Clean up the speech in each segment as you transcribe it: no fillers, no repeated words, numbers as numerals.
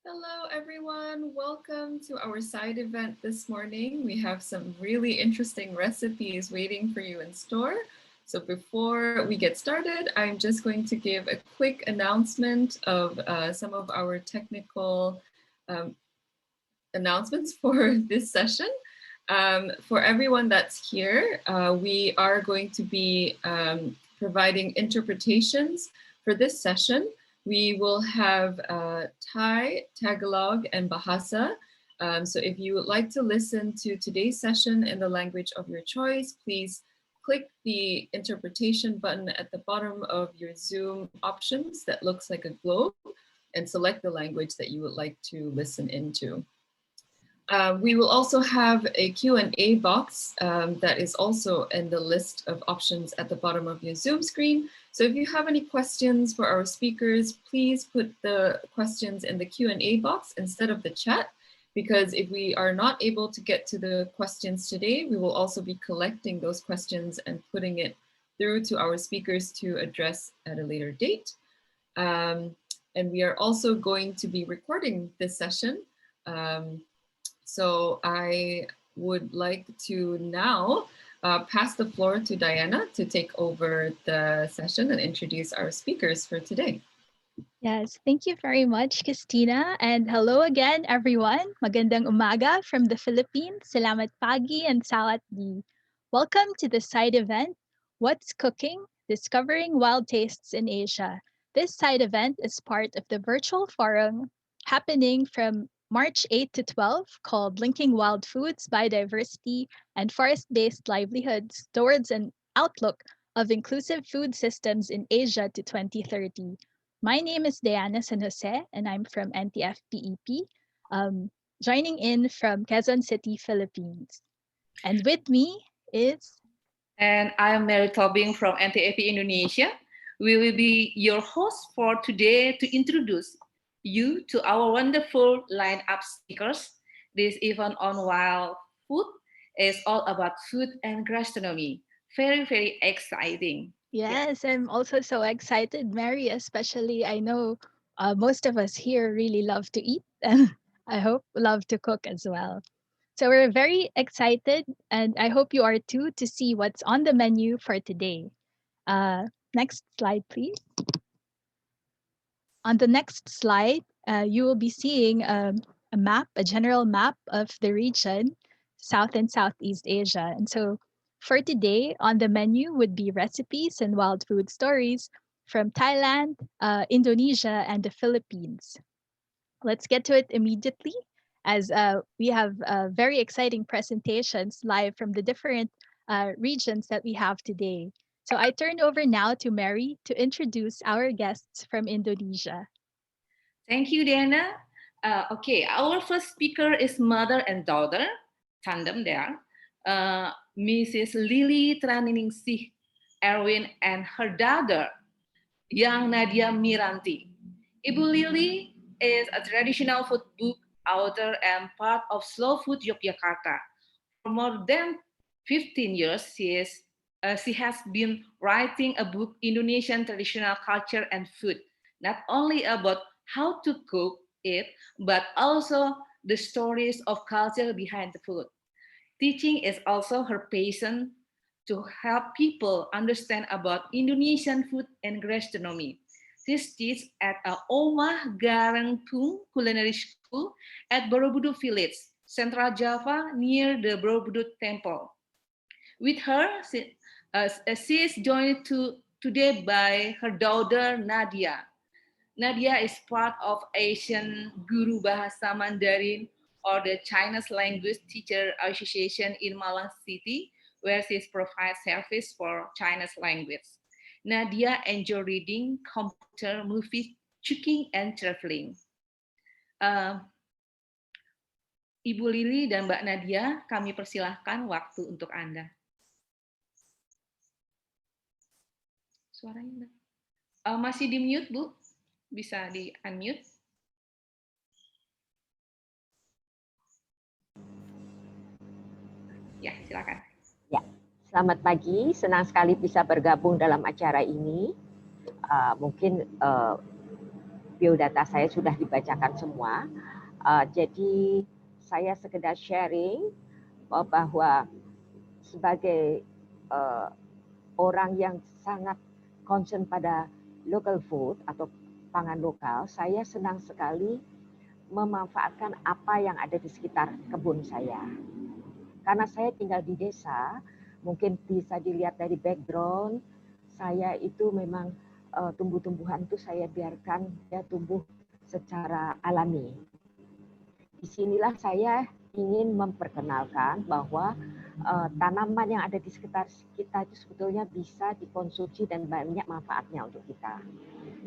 Hello, everyone. Welcome to our side event this morning. We have some really interesting recipes waiting for you in store. So before we get started, I'm just going to give a quick announcement of some of our technical announcements for this session. For everyone that's here, we are going to be providing interpretations for this session. We will have Thai, Tagalog, and Bahasa. So if you would like to listen to today's session in the language of your choice, please click the interpretation button at the bottom of your Zoom options that looks like a globe and select the language that you would like to listen into. We will also have a Q&A box that is also in the list of options at the bottom of your Zoom screen. So if you have any questions for our speakers, please put the questions in the Q&A box instead of the chat, because if we are not able to get to the questions today, we will also be collecting those questions and putting it through to our speakers to address at a later date. And we are also going to be recording this session. So I would like to now pass the floor to Diana to take over the session and introduce our speakers for today. Yes, thank you very much, Christina. And hello again, everyone. Magandang umaga from the Philippines. Salamat pagi and sawat di. Welcome to the side event, What's Cooking? Discovering Wild Tastes in Asia. This side event is part of the virtual forum happening from March 8 to 12 called Linking Wild Foods, Biodiversity, and Forest-Based Livelihoods Towards an Outlook of Inclusive Food Systems in Asia to 2030. My name is Diana San Jose, and I'm from NTFP-EP, joining in from Quezon City, Philippines. And with me is... And I'm Mary Tobing from NTFP Indonesia. We will be your host for today to introduce you to our wonderful lineup speakers. This event on wild food is all about food and gastronomy. Very, very exciting. Yes, I'm also so excited, Mary, especially I know most of us here really love to eat and I hope love to cook as well. So we're very excited and I hope you are too to see what's on the menu for today. Next slide, please. On the next slide, you will be seeing a map, a general map of the region, South and Southeast Asia. And so for today, on the menu would be recipes and wild food stories from Thailand, Indonesia, and the Philippines. Let's get to it immediately as we have very exciting presentations live from the different regions that we have today. So I turn over now to Mary to introduce our guests from Indonesia. Thank you, Diana. Okay, our first speaker is mother and daughter, tandem there. Mrs. Lily Traniningsih Erwin and her daughter, young Nadia Miranti. Ibu Lily is a traditional food book author and part of Slow Food Yogyakarta. For more than 15 years, she has been writing a book, Indonesian Traditional Culture and Food, not only about how to cook it, but also the stories of culture behind the food. Teaching is also her passion to help people understand about Indonesian food and gastronomy. She teaches at a Omah Garengkung Culinary School at Borobudur Village, Central Java, near the Borobudur Temple. With her, she is joined today by her daughter Nadia. Nadia is part of Asian Guru Bahasa Mandarin or the Chinese Language Teacher Association in Malang City, where she provides service for Chinese language. Nadia enjoys reading, computer, movies, cooking, and traveling. Ibu Lili dan Mbak Nadia, kami persilahkan waktu untuk Anda. Suaranya masih di mute, Bu? Bisa di unmute? Ya, silakan. Ya, selamat pagi. Senang sekali bisa bergabung dalam acara ini. Mungkin biodata saya sudah dibacakan semua. Jadi saya sekedar sharing bahwa sebagai orang yang sangat concern pada local food atau pangan lokal, saya senang sekali memanfaatkan apa yang ada di sekitar kebun saya. Karena saya tinggal di desa, mungkin bisa dilihat dari background, saya itu memang tumbuh-tumbuhan itu saya biarkan ya tumbuh secara alami. Disinilah saya ingin memperkenalkan bahwa tanaman yang ada di sekitar kita itu sebetulnya bisa dikonsumsi dan banyak manfaatnya untuk kita.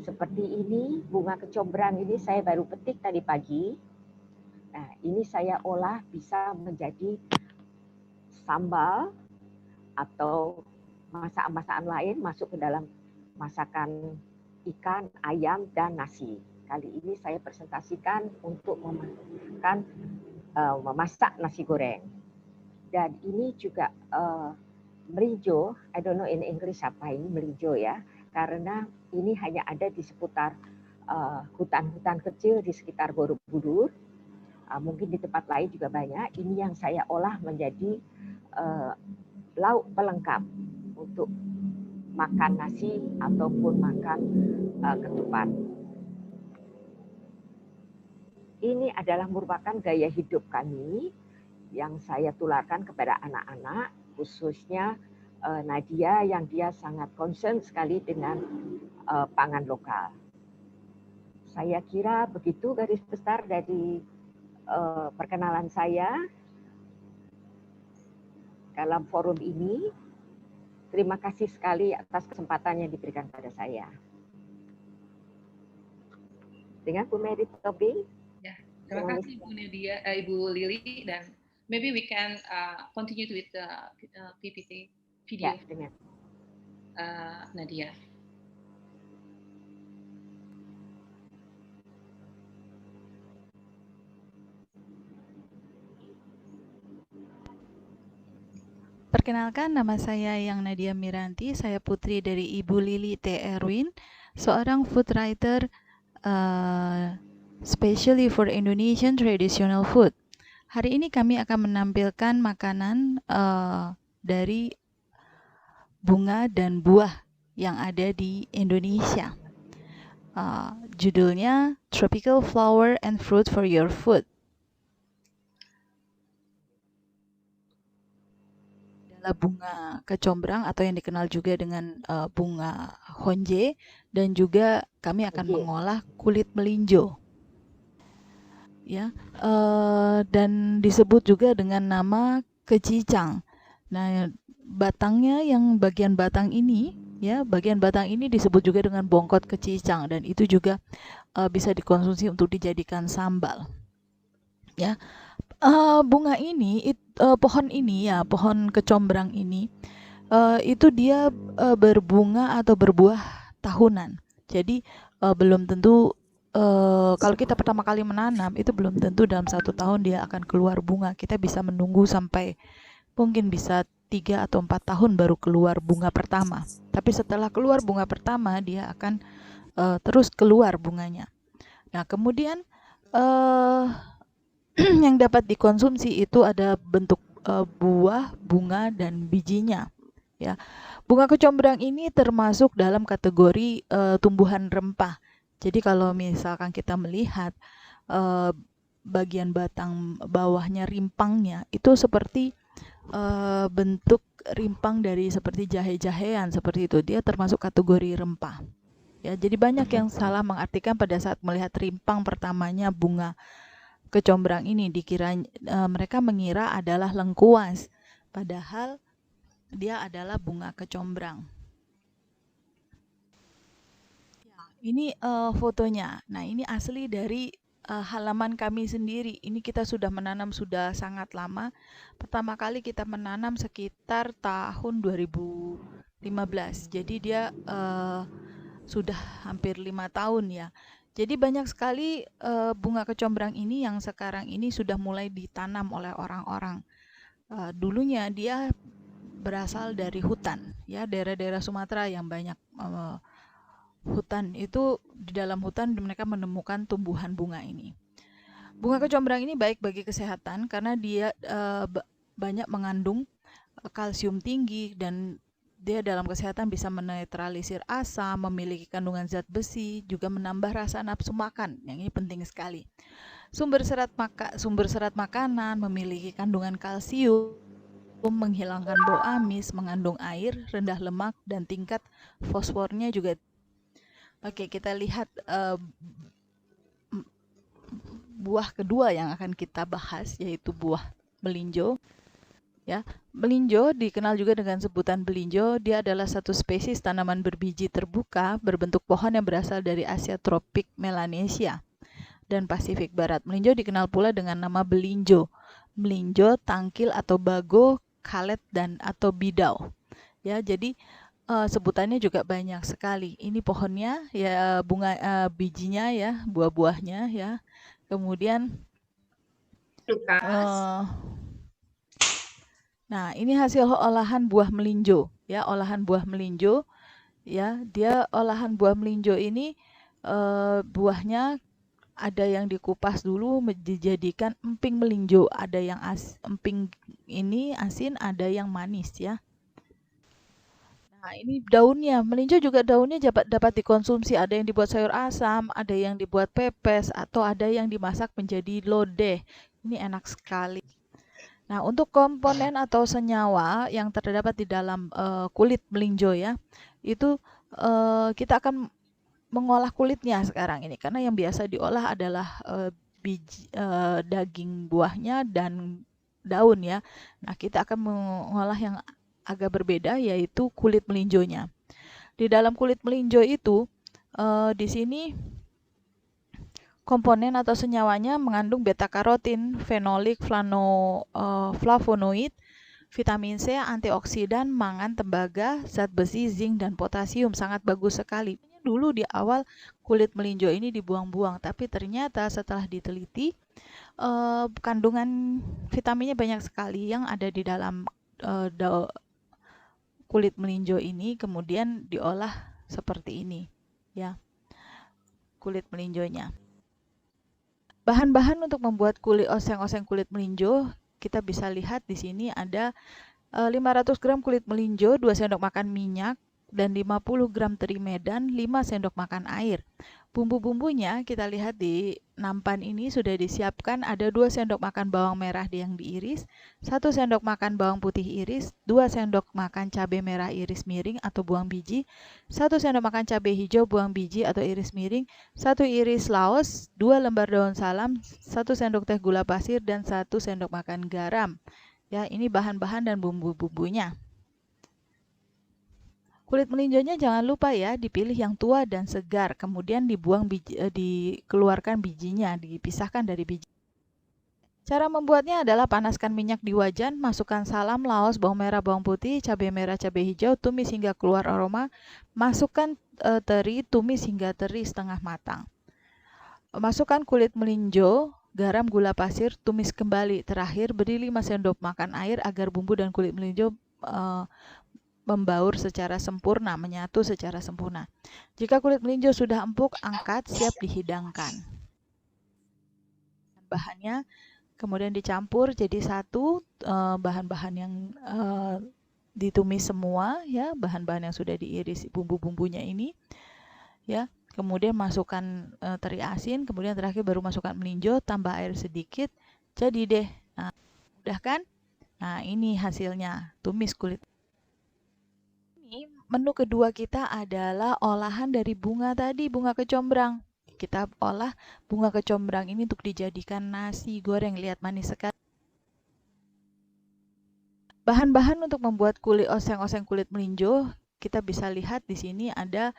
Seperti ini, bunga kecombrang ini saya baru petik tadi pagi. Nah, ini saya olah bisa menjadi sambal atau masakan-masakan lain masuk ke dalam masakan ikan, ayam, dan nasi. Kali ini saya presentasikan untuk memasak nasi goreng. Dan ini juga melijo, I don't know in English apa ini melijo ya, karena ini hanya ada di seputar hutan-hutan kecil di sekitar Borobudur. Mungkin di tempat lain juga banyak. Ini yang saya olah menjadi lauk pelengkap untuk makan nasi ataupun makan ketupat. Ini adalah merupakan gaya hidup kami yang saya tularkan kepada anak-anak, khususnya Nadia yang dia sangat concern sekali dengan pangan lokal. Saya kira begitu garis besar dari perkenalan saya dalam forum ini. Terima kasih sekali atas kesempatan yang diberikan pada saya. Dengan Bu Mary Tobing. Ya, terima kasih Bu Nadia, Ibu Lili, dan maybe we can continue with the PPT video. Ya, dengan Nadia. Perkenalkan, nama saya Yang Nadia Miranti, saya putri dari Ibu Lili T. Erwin, seorang food writer specially for Indonesian traditional food. Hari ini kami akan menampilkan makanan dari bunga dan buah yang ada di Indonesia. Judulnya Tropical Flower and Fruit for Your Food. Adalah bunga kecombrang atau yang dikenal juga dengan bunga honje, dan juga kami akan mengolah kulit melinjo, ya, dan disebut juga dengan nama kecicang. Nah, batangnya yang bagian batang ini, ya, bagian batang ini disebut juga dengan bongkot kecicang, dan itu juga bisa dikonsumsi untuk dijadikan sambal, ya. Bunga ini, pohon ini ya, pohon kecombrang ini, itu dia berbunga atau berbuah tahunan. Jadi belum tentu, kalau kita pertama kali menanam, itu belum tentu dalam 1 tahun dia akan keluar bunga. Kita bisa menunggu sampai mungkin bisa 3 atau 4 tahun baru keluar bunga pertama. Tapi setelah keluar bunga pertama, dia akan terus keluar bunganya. Nah, kemudian yang dapat dikonsumsi itu ada bentuk buah, bunga, dan bijinya. Ya, bunga kecombrang ini termasuk dalam kategori tumbuhan rempah. Jadi kalau misalkan kita melihat bagian batang bawahnya, rimpangnya itu seperti bentuk rimpang dari seperti jahe-jahean seperti itu. Dia termasuk kategori rempah. Ya, jadi banyak yang salah mengartikan pada saat melihat rimpang pertamanya bunga kecombrang ini, dikira mereka mengira adalah lengkuas, padahal dia adalah bunga kecombrang. Ya, ini fotonya. Nah, ini asli dari halaman kami sendiri. Ini kita sudah menanam sudah sangat lama. Pertama kali kita menanam sekitar tahun 2015. Jadi dia sudah hampir 5 tahun ya. Jadi banyak sekali bunga kecombrang ini yang sekarang ini sudah mulai ditanam oleh orang-orang. Dulunya dia berasal dari hutan, ya, daerah-daerah Sumatera yang banyak hutan. Itu di dalam hutan mereka menemukan tumbuhan bunga ini. Bunga kecombrang ini baik bagi kesehatan karena dia banyak mengandung kalsium tinggi dan dia dalam kesehatan bisa menetralisir asam, memiliki kandungan zat besi, juga menambah rasa nafsu makan. Yang ini penting sekali. Sumber serat makanan, memiliki kandungan kalsium, menghilangkan bau amis, mengandung air, rendah lemak, dan tingkat fosfornya juga. Oke, kita lihat buah kedua yang akan kita bahas, yaitu buah melinjo. Ya, melinjo dikenal juga dengan sebutan belinjo. Dia adalah satu spesies tanaman berbiji terbuka berbentuk pohon yang berasal dari Asia tropik, Melanesia, dan Pasifik Barat. Melinjo dikenal pula dengan nama belinjo, melinjo, tangkil atau bago, kalet dan atau bidau. Ya, jadi sebutannya juga banyak sekali. Ini pohonnya ya, bunga bijinya ya, buah-buahnya ya. Kemudian nah, ini hasil olahan buah melinjo ya, olahan buah melinjo ya. Dia olahan buah melinjo ini buahnya ada yang dikupas dulu dijadikan emping melinjo, ada yang emping ini asin, ada yang manis ya. Nah, ini daunnya, melinjo juga daunnya dapat dikonsumsi, ada yang dibuat sayur asam, ada yang dibuat pepes, atau ada yang dimasak menjadi lodeh. Ini enak sekali. Nah, untuk komponen atau senyawa yang terdapat di dalam kulit melinjo ya, itu kita akan mengolah kulitnya sekarang ini, karena yang biasa diolah adalah daging buahnya dan daun ya. Nah, kita akan mengolah yang agak berbeda, yaitu kulit melinjonya. Di dalam kulit melinjo itu, di sini komponen atau senyawanya mengandung beta-karotin, fenolik, flavonoid, vitamin C, antioksidan, mangan, tembaga, zat besi, zinc, dan potasium. Sangat bagus sekali. Dulu di awal kulit melinjo ini dibuang-buang, tapi ternyata setelah diteliti, kandungan vitaminnya banyak sekali yang ada di dalam kulit melinjo ini, kemudian diolah seperti ini ya, kulit melinjonya. Bahan-bahan untuk membuat oseng-oseng kulit melinjo, kita bisa lihat di sini ada 500 gram kulit melinjo, 2 sendok makan minyak, dan 50 gram teri medan, 5 sendok makan air. Bumbu-bumbunya kita lihat di nampan ini sudah disiapkan, ada 2 sendok makan bawang merah yang diiris, 1 sendok makan bawang putih iris, 2 sendok makan cabai merah iris miring atau buang biji, 1 sendok makan cabai hijau buang biji atau iris miring, 1 iris laos, 2 lembar daun salam, 1 sendok teh gula pasir, dan 1 sendok makan garam. Ya, ini bahan-bahan dan bumbu-bumbunya. Kulit melinjonya jangan lupa ya, dipilih yang tua dan segar, kemudian dikeluarkan bijinya, dipisahkan dari biji. Cara membuatnya adalah panaskan minyak di wajan, masukkan salam, laos, bawang merah, bawang putih, cabai merah, cabai hijau, tumis hingga keluar aroma, masukkan teri, tumis hingga teri setengah matang. Masukkan kulit melinjo, garam, gula pasir, tumis kembali. Terakhir, beri 5 sendok makan air agar bumbu dan kulit melinjo membaur secara sempurna, menyatu secara sempurna. Jika kulit melinjo sudah empuk, angkat, siap dihidangkan. Bahannya kemudian dicampur jadi satu, bahan-bahan yang ditumis semua ya, bahan-bahan yang sudah diiris bumbu-bumbunya ini ya. Kemudian masukkan teri asin, kemudian terakhir baru masukkan melinjo, tambah air sedikit, jadi deh. Nah, udah kan? Nah, ini hasilnya, tumis kulit. Menu kedua kita adalah olahan dari bunga tadi, bunga kecombrang. Kita olah bunga kecombrang ini untuk dijadikan nasi goreng. Lihat manis sekali. Bahan-bahan untuk membuat oseng-oseng kulit melinjo, kita bisa lihat di sini ada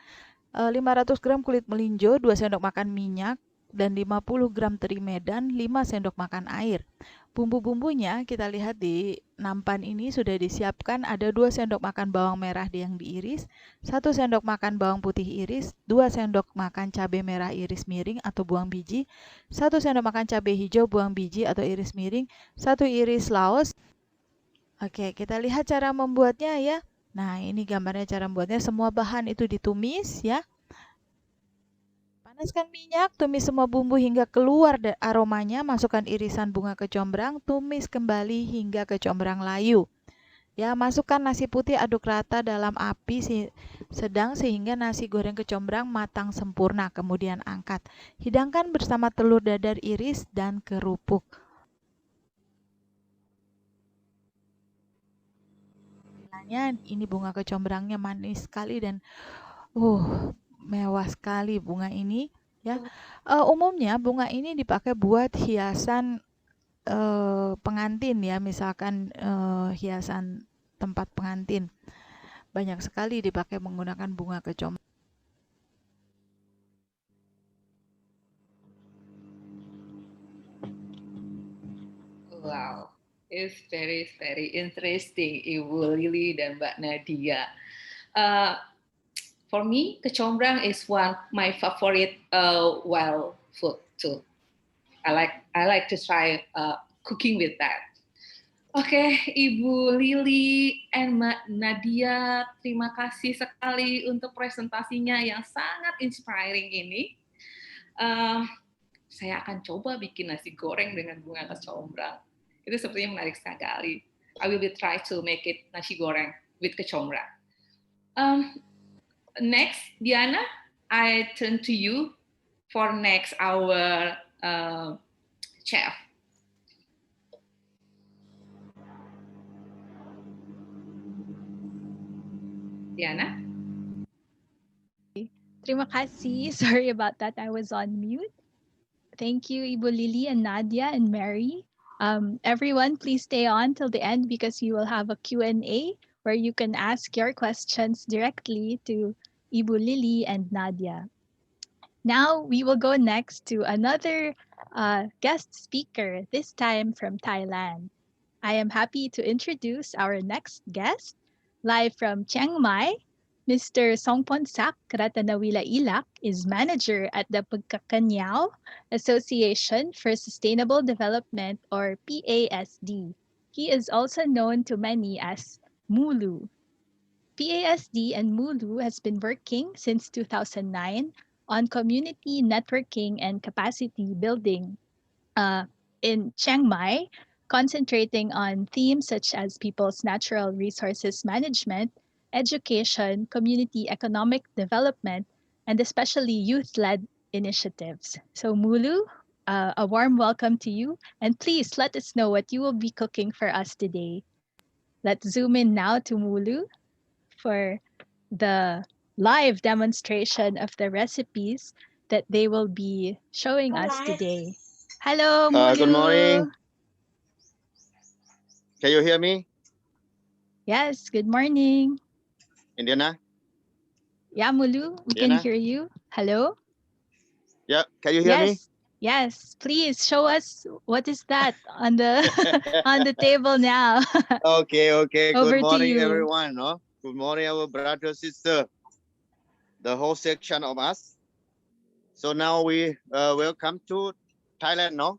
500 gram kulit melinjo, 2 sendok makan minyak, dan 50 gram teri medan, 5 sendok makan air. Bumbu-bumbunya kita lihat di nampan ini sudah disiapkan, ada 2 sendok makan bawang merah yang diiris, 1 sendok makan bawang putih iris, 2 sendok makan cabai merah iris miring atau buang biji, 1 sendok makan cabai hijau buang biji atau iris miring, 1 iris laos. Oke, kita lihat cara membuatnya ya. Nah, ini gambarnya cara membuatnya. Semua bahan itu ditumis ya. Panaskan minyak, tumis semua bumbu hingga keluar aromanya, masukkan irisan bunga kecombrang, tumis kembali hingga kecombrang layu. Ya, masukkan nasi putih, aduk rata dalam api sedang sehingga nasi goreng kecombrang matang sempurna. Kemudian angkat. Hidangkan bersama telur dadar iris dan kerupuk. Ini bunga kecombrangnya manis sekali dan mewah sekali bunga ini. Ya, umumnya bunga ini dipakai buat hiasan pengantin ya, misalkan hiasan tempat pengantin. Banyak sekali dipakai menggunakan bunga kecombrang. Wow, it's very interesting, Ibu Lili dan Mbak Nadia. For me, kecombrang is one my favorite wild food too. I like to try cooking with that. Oke, Ibu Lili and Mbak Nadia, terima kasih sekali untuk presentasinya yang sangat inspiring ini. Saya akan coba bikin nasi goreng dengan bunga kecombrang. Itu sepertinya menarik sekali. I will try to make it nasi goreng with kecombrang. Next, Diana, I turn to you for next our chef. Diana? Terima kasih. Sorry about that. I was on mute. Thank you, Ibu Lili and Nadia and Mary. Everyone, please stay on till the end because you will have a Q&A where you can ask your questions directly to Ibu Lili and Nadia. Now we will go next to another guest speaker, this time from Thailand. I am happy to introduce our next guest, live from Chiang Mai. Mr. Songpon Sak Ratanawila Ilak is manager at the Pagkakanyao Association for Sustainable Development, or PASD. He is also known to many as Mulu. PASD and Mulu has been working since 2009 on community networking and capacity building in Chiang Mai, concentrating on themes such as people's natural resources management, education, community economic development, and especially youth-led initiatives. So Mulu, a warm welcome to you, and please let us know what you will be cooking for us today. Let's zoom in now to Mulu for the live demonstration of the recipes that they will be showing us today. Hello, Mulu. Good morning. Can you hear me? Yes, good morning. Indiana? Yeah, Mulu, we can hear you. Hello? Yeah, can you hear me? Yes, please show us what is that on the on the table now. Okay. Over Good morning, to you. everyone. No? Good morning, our brother, sister, the whole section of us. So now we welcome to Thailand, no?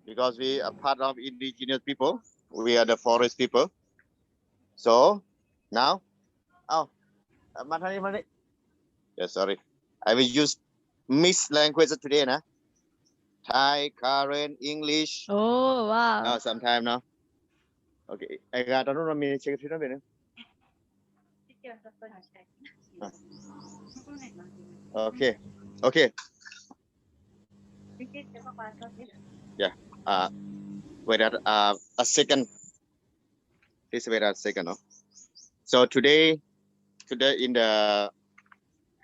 Because we are part of indigenous people. We are the forest people. So now, yeah, sorry. I will use mixed languages today, na? Thai, Karen, English. Oh, wow. Sometime now. Okay. I got another minute. Check it out. Okay. Yeah. Wait a second. Please wait a second. No? So today in the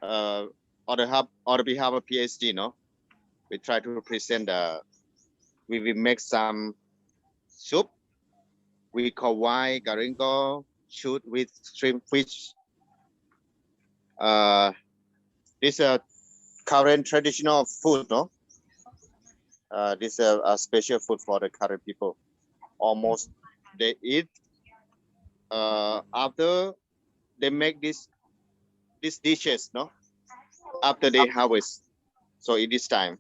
on the behalf of PhD, no, we try to present we will make some soup. We call white garingo shoot with shrimp fish. This is a current traditional food, no? This is a special food for the current people. Almost they eat after they make these dishes, no? After they harvest. So it is time.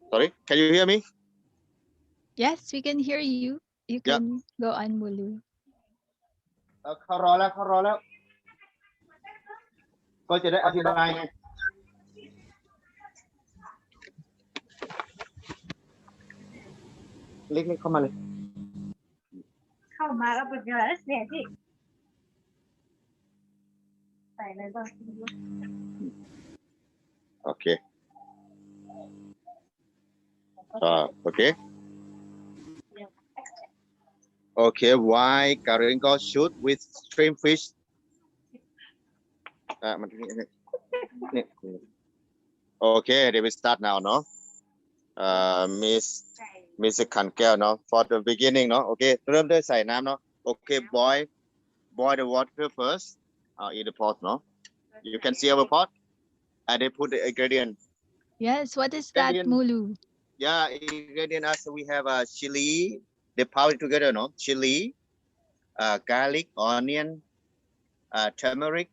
Sorry, can you hear me? Yes, we can hear you. You can go on, Mulu. เขารอแล้วก็จะได้อธิบายไง เล็กๆเข้ามาเลย เข้ามาแล้วเป็นยังไงเนี่ยพี่ใส่อะไรบ้าง Okay. Okay. Okay. Why Karingo shoot with stream fish? Okay, they will start now, no? Miss Kankel, no? For the beginning, no? Okay. เริ่มด้วยใส่น้ำ no? Okay, boil the water first. In the pot, no? You can see our pot, and they put the ingredient. Yes, what is that, Mulu? Yeah, ingredient as we have chili. They powder together, no? Chili, garlic, onion, turmeric,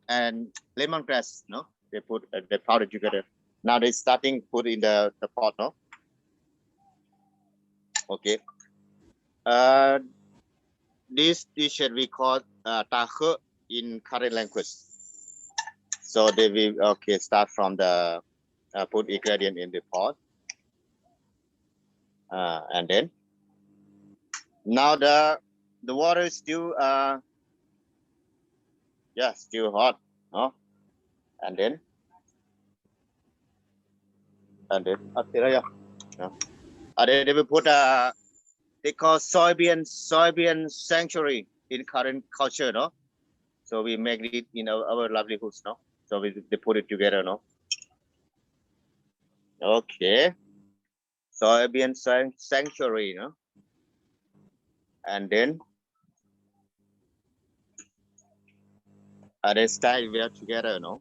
and lemongrass, no? They put the powder together. Now they starting put in the pot, no? Okay. This dish we call tahe in current language. So they will start from the put ingredient in the pot, and then now the water is still still hot, no? And then and then they will put they call soybean sanctuary in current culture, no? So we make it in our livelihoods, no? So they put it together, no? Okay, soybean sanctuary, no? And then they start well together, no?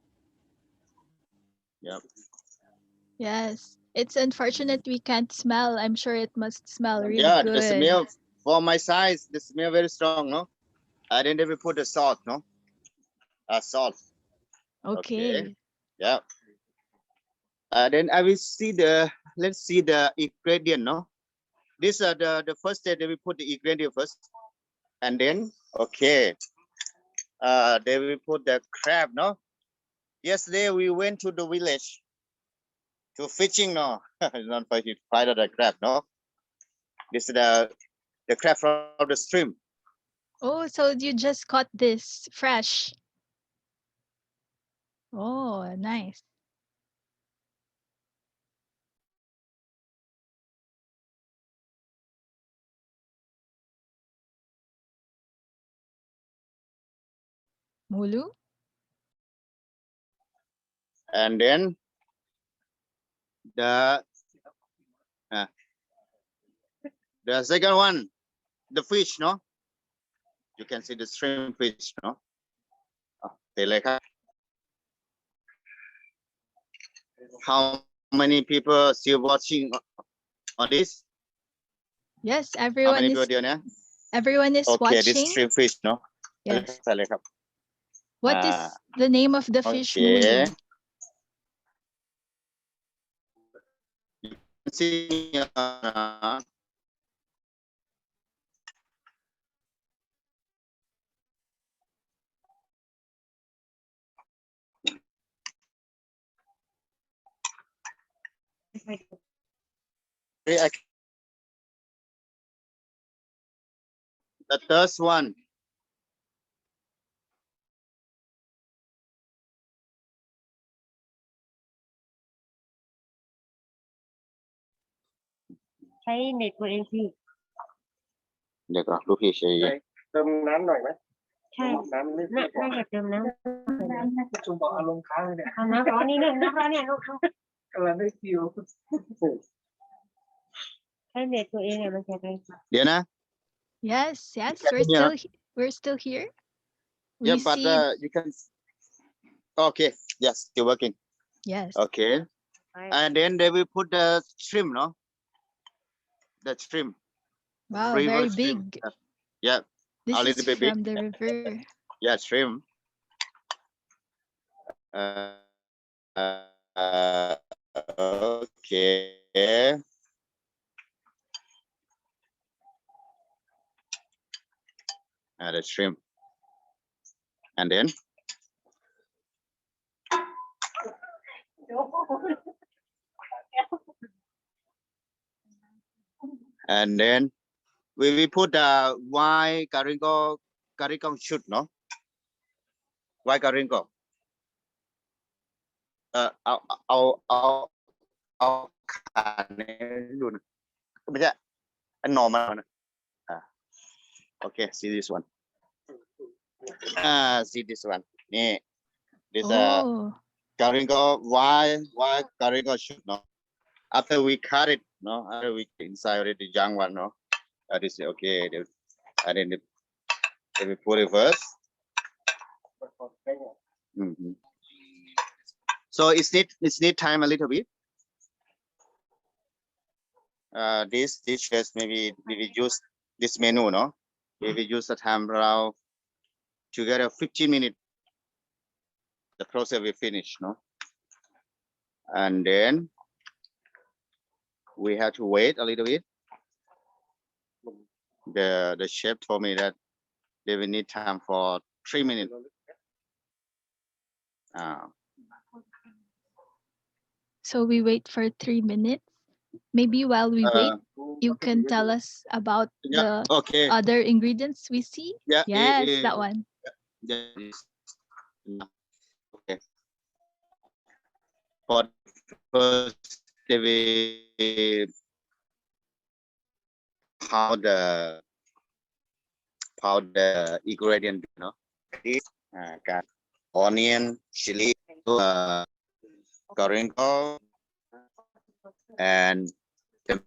Yeah. Yes, it's unfortunate we can't smell. I'm sure it must smell really good. The smell for my size, the smell very strong, no? And then they will put the salt, no? Salt. Okay. Yeah. Then I will see let's see the ingredient, no? This the first step they will put the ingredient first, and then they will put the crab, no? Yesterday we went to the village to fishing, no? Not fishing, find the crab, no? This is the crab from the stream. Oh, so you just caught this fresh. Oh, nice. Mulu? And then the second one, the fish, no? You can see the shrimp fish, no? They like how many people still watching on this? Yes, How everyone many is people there? everyone is Okay, watching. this shrimp fish, no? Yes. What is the name of the fish, Okay. Mulu? See, the third one.ใช้เน็ตตัวเองพี่ เดี๋ยวก่อนลูกพี่ใช้ เติมน้ำหน่อยไหม ใช่ น้ำไม่ น่าจะเติมน้ำ ประชุมบอกอารมณ์ค้างเลยเนี่ย เอาน้ำร้อนนี่เนี่ยน้ำร้อนเนี่ยลูก กำลังได้คิว ใช้เน็ตตัวเองเนี่ยมันจะได้ เดี๋ยวนะ Yes, we're still here. Yeah, We but see, you can. Okay, yes, still working. yes. Okay, and then they will put the shrimp, no? The shrimp. Wow, river very shrimp. big. Yeah, This a is little bit big. from the river. Yeah, shrimp. Okay. The shrimp. And then And then we will put the white garingo shoot, no? White garingo. Our normal. Okay, see this one. See this one. Yeah, this Oh, garingo white garingo shoot, no? After we cut it, no, after we inside already the young one, no, this is okay. And then we put it first. So it's need time a little bit. This dishes maybe we use this menu, no? We will use the time around together 15 minutes. The process will finish, no? And then we have to wait a little bit. The chef told me that they will need time for 3 minutes. so we wait for 3 minutes. Maybe while we wait, you can tell us about the other ingredients we see. Yeah. Yes, that one. Yeah. Okay. For first, they will powder ingredient, you know, this onion, chili, garingo, and the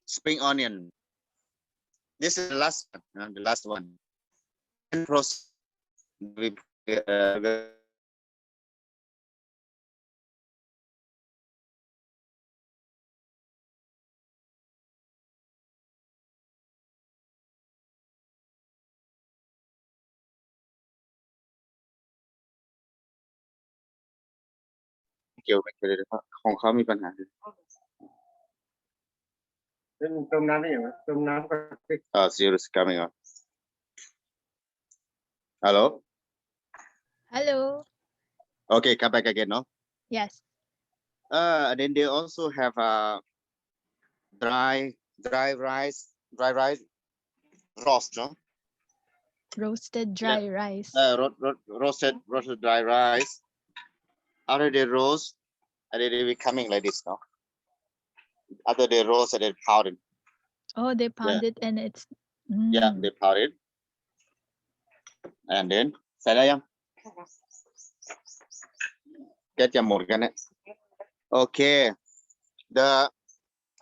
spring onion. This is the last one. The last one. And process weเกี่ยวกับของเขามีปัญหา zero is coming up. Hello. Hello. Okay, come back again, no? Yes. Then they also have dry rice roast, no? Roasted dry rice. Roasted dry rice. After they roast, and they will be coming like this, no? After they roast and they pound it. Oh, they pound it and it's. Yeah, they pound it. And then, say that, get your more. Okay. The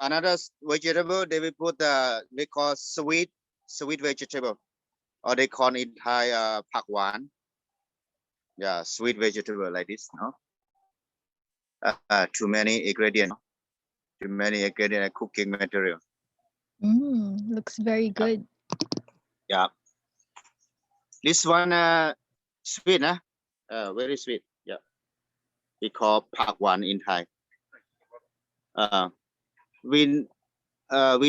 another vegetable they will put they call sweet vegetable, or they call it Thai pak wan. Yeah, sweet vegetable like this, no? Too many ingredients. Too many ingredient cooking material. Looks very good. Yeah. This one sweet, very sweet. Yeah. We call pak wan in Thai. We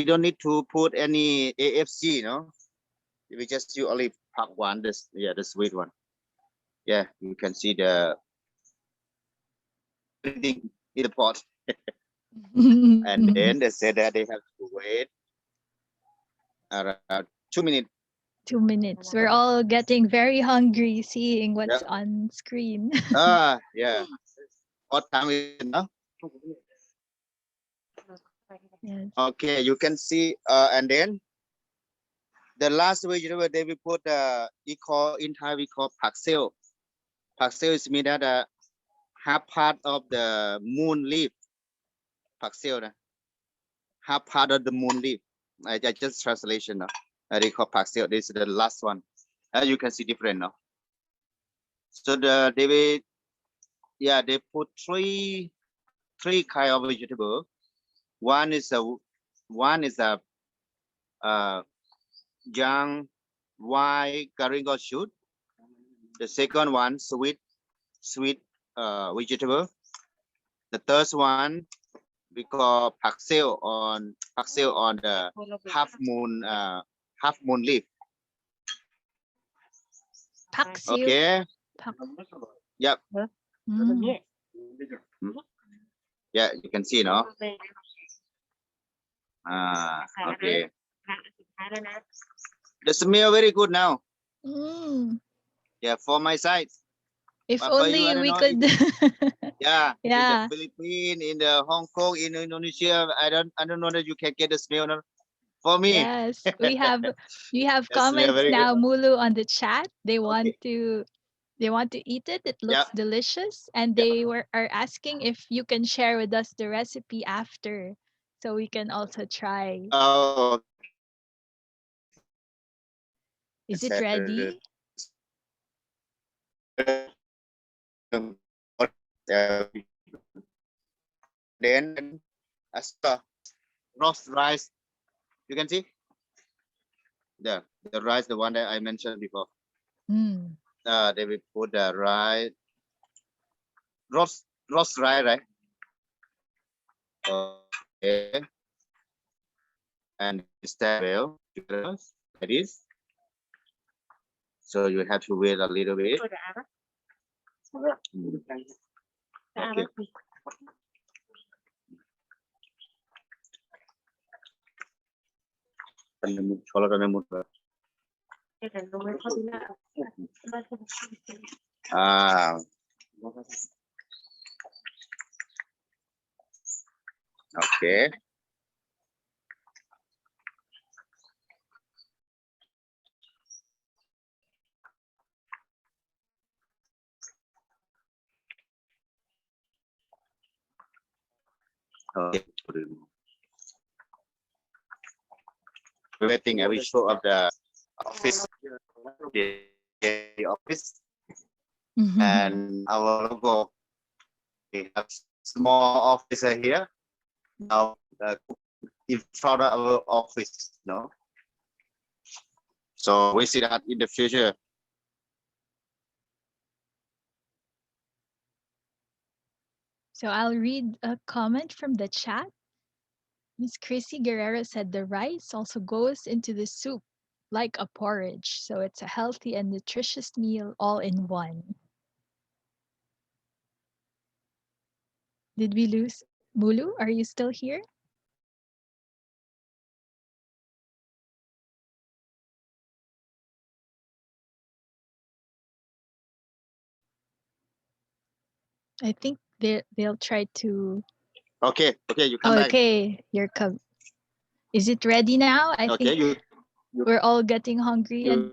don't need to put any AFC, no? We just use only pak wan. This, yeah, the sweet one. Yeah, you can see the everything in the pot. And then they said that they have to wait around 2 minutes. 2 minutes. We're all getting very hungry seeing what's on screen. Yeah. What time is it now? Yes. Okay, you can see, and then the last vegetable they will put in Thai we call pak seo. Pak seo is mean that half part of the moon leaf. Pak seo, half part of the moon leaf. I just translation now. They call pak seo. This is the last one. You can see different now. So they will, yeah, they put three kind of vegetable. One is a young white garingo shoot. The second one sweet vegetable. The third one we call pak seo on the half moon leaf. Pak seo. Okay. Yep. Yeah, you can see, no? Okay. The smell very good now. Mm. Yeah, for my side. If But for you, I only don't we know. could. Yeah, in Yeah. the Philippines, in the Hong Kong, in Indonesia, I don't know that you can get the smell. No? For me, Yes, we have the smell comments very now, good. Mulu, on the chat. They want Okay. to eat it. It Yeah. looks delicious, and Yeah. they are asking if you can share with us the recipe after, so we can also try. Oh, okay. Is it ready? Then as roast rice, you can see the rice, the one that I mentioned before. Mm. They will put the rice, roast rice, right? Okay, and instead well like this. So you have to wait a little bit. Okay. Kalau Ah, okay. Okay. Waiting, I will show up the office, the office, and our logo. We have small office here. Now, in front of our office, no. So we see that in the future. So I'll read a comment from the chat. Miss Chrissy Guerrero said the rice also goes into the soup like a porridge, so it's a healthy and nutritious meal all in one. Did we lose Mulu? Are you still here? I think they'll try to. Okay, you come back. Okay, is it ready now? I Okay, think we're all getting hungry and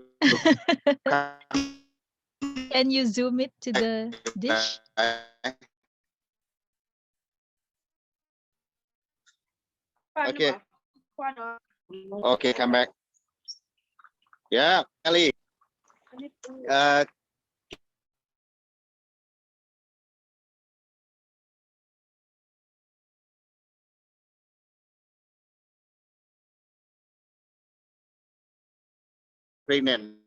can you zoom it to the dish? Okay. Okay, come back. Yeah, Ellie. Pregnant.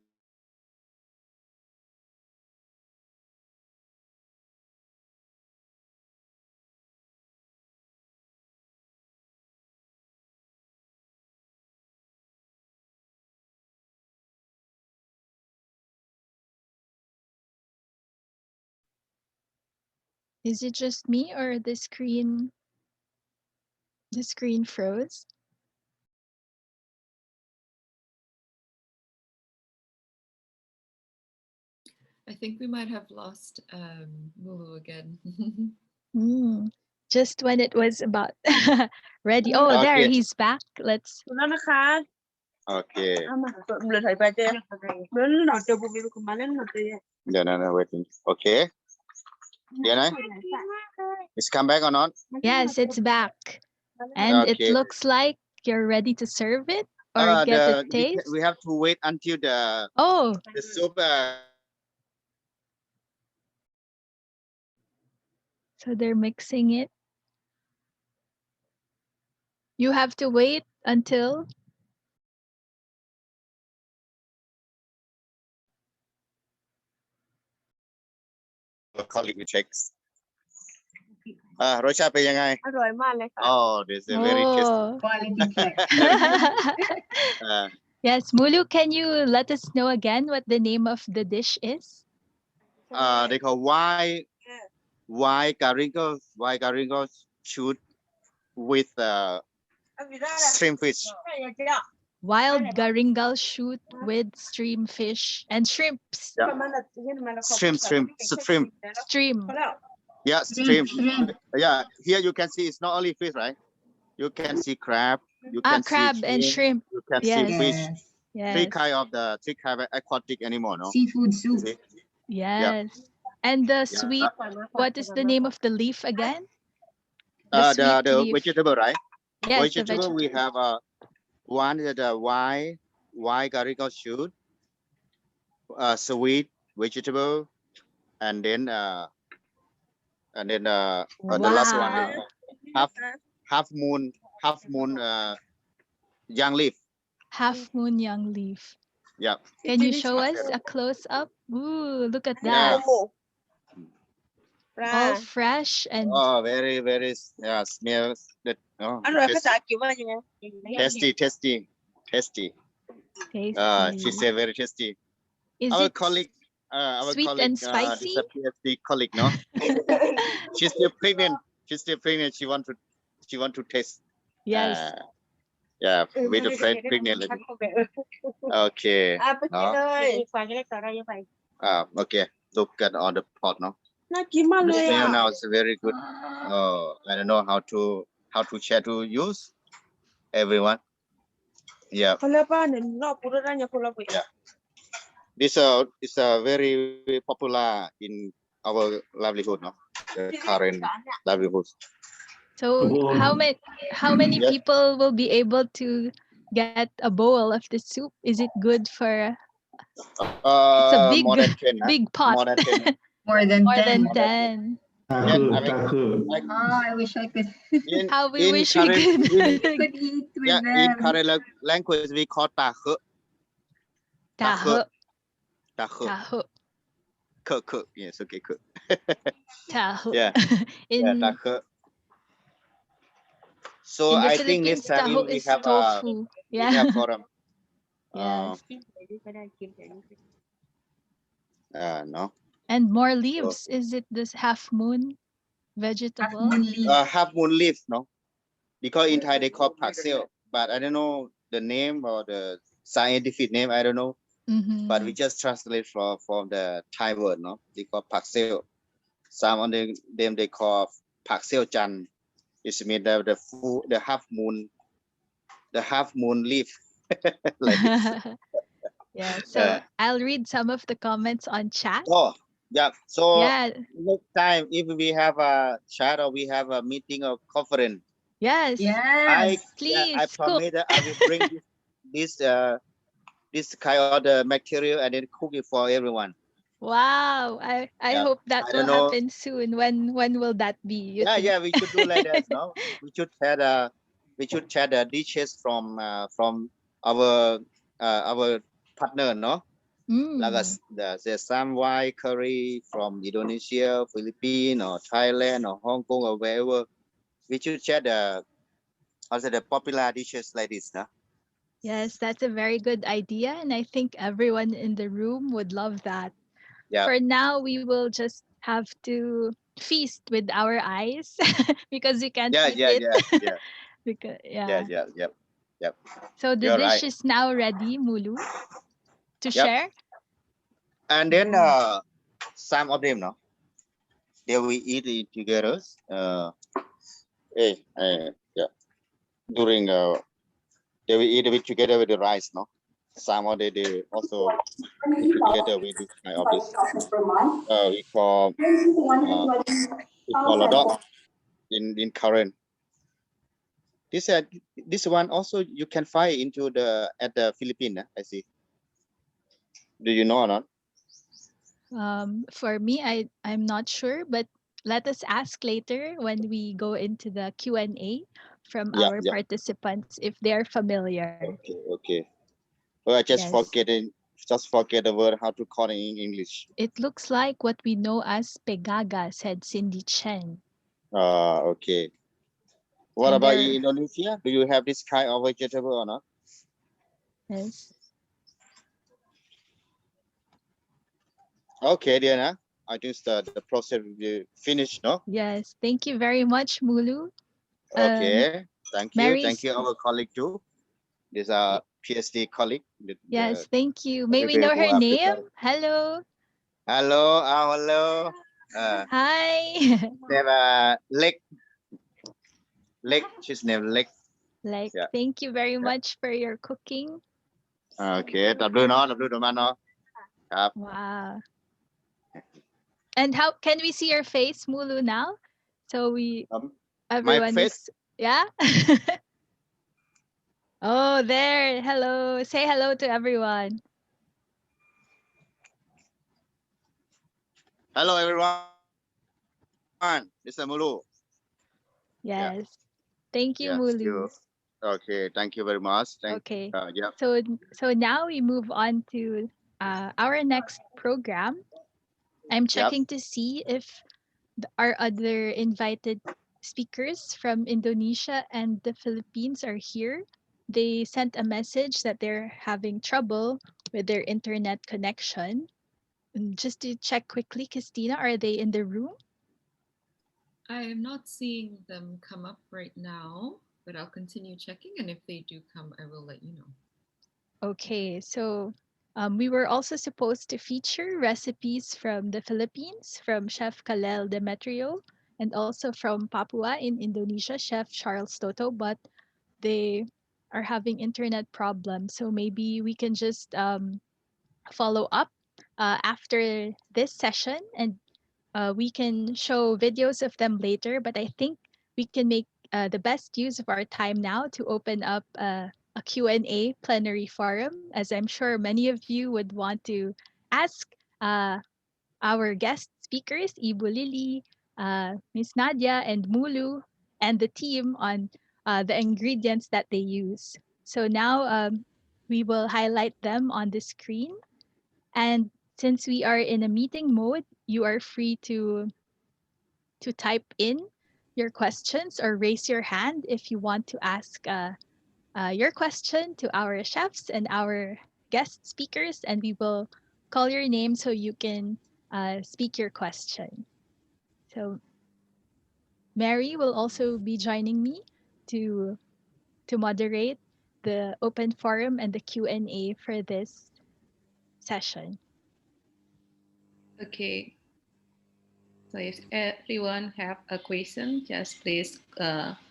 Is it just me or the screen froze? I think we might have lost Mulu again. Just when it was about ready. Oh, there, Okay. he's back. Let's. Okay. No, waiting. Okay. Yeah, it's come back or not? Yes, it's back. And it Okay. looks like you're ready to serve it or get a taste. We have to wait until the soup. So they're mixing it. You have to wait until. Colleague checks. รสชาติเป็นยังไง อร่อยมากเลยค่ะ Oh, this is very tasty. Quality check. Yes, Mulu, can you let us know again what the name of the dish is? They call why garigos shoot with Stream fish. Wild garingal shoot with stream fish and shrimps. Yeah. Stream. Stream. Yeah, stream. Yeah, here you can see it's not only fish, right? You can see crab. You can crab see and shrimp. You can Yes. see fish. Yes. Three kind of aquatic animal, no? Seafood soup. Yes. And the sweet, what is the name of the leaf again? The vegetable, right? Yes, vegetable, we have one the white garlic shoot, sweet vegetable, and then the last one, half moon young leaf. Half moon young leaf. Yeah. Can you show us a close up? Ooh, look at that. All fresh and very smells that tasty. She said very tasty. Is our it colleague sweet and spicy? PhD colleague, no? She's still pregnant. She want to taste. Yes. Yeah, with the pregnant. Okay. Okay. Look at on the pot, no? The smell now is very good. I don't know how to share to use. Everyone. Yeah. This is very popular in our livelihood, no? The current livelihood. So how many people will be able to get a bowl of the soup? Is it good for? It's a big, more than 10, big pot. More than 10. More than 10. I wish I could. How we wish we could. Could eat with in them. current language we call tahe. Tahe. Tahe. Yes, okay, cook. Tahe. Yeah. Tahe. So in the I think Philippines, next time taho we is have tofu. we have forum. Yes. No. And more leaves. Is it this half moon vegetable? Half moon leaf, no? Because in Thai they call paxil, but I don't know the name or the scientific name. I don't know. But we just translate from the Thai word, no? They call paxil. Some of them they call paxil chan. It means the half moon leaf. Like this. Yeah. So I'll read some of the comments on chat. Oh, yeah. So next time, if we have a chat or we have a meeting or conference, yes, please. I promise that I will bring this kind of the material and then cook it for everyone. Wow. I hope that will happen soon. When will that be? We should do like that. No, we should share the dishes from our partner, no? Like there's some white curry from Indonesia, Philippines, or Thailand, or Hong Kong, or wherever. We should share the popular dishes like this, no? Yes, that's a very good idea, and I think everyone in the room would love that. Yeah. For now, we will just have to feast with our eyes because we can't eat it. Because, Yep. So the dish is now ready, Mulu, to share. And then some of them, no, they will eat it together. During they will eat it together with the rice, no. Some of them they also eat together with this kind of this. We call dog in current. This one also you can find into at the Philippines. I see. Do you know or not? For me, I'm not sure, but let us ask later when we go into the Q&A from our participants if they're familiar. Okay. Well, I just forget the word how to call it in English. It looks like what we know as pegaga, said Cindy Chen. Okay. What about in Indonesia? Do you have this kind of vegetable or not? Yes. Okay, Diana. I think the process will be finished, no? Yes. Thank you very much, Mulu. Okay. Thank you. Mary's, Thank you, our colleague too. This PhD colleague. yes, thank you. May we people know who her are name? preparing. Hello. Hello, hello. Hi. Name Lek. She's named Lek. Like, Yeah. thank you very much for your cooking. Okay. Tập đưa nó nó. Wow. And how can we see your face, Mulu, now? So everyone face? is, yeah. Oh, there. Hello. Say hello to everyone. Hello, everyone. This is Mulu. Yes. Yeah. Thank you, Yes, Mulu. you. Okay. Thank you very much. Okay. Yeah. So now we move on to our next program. I'm checking to see if our other invited speakers from Indonesia and the Philippines are here. They sent a message that they're having trouble with their internet connection. Just to check quickly, Christina, are they in the room? I am not seeing them come up right now, but I'll continue checking. And if they do come, I will let you know. Okay, so we were also supposed to feature recipes from the Philippines, from Chef Kalel Demetrio, and also from Papua in Indonesia, Chef Charles Toto, but they are having internet problems. So maybe we can just follow up after this session, and we can show videos of them later. But I think we can make the best use of our time now to open up a Q&A plenary forum, as I'm sure many of you would want to ask our guest speakers, Ibu Lily, Miss Nadia, and Mulu, and the team on the ingredients that they use. So now we will highlight them on the screen. And since we are in a meeting mode, you are free to type in your questions or raise your hand if you want to ask your question to our chefs and our guest speakers, and we will call your name so you can speak your question. So Mary will also be joining me to moderate the open forum and the Q&A for this session. Okay. So if everyone have a question, just please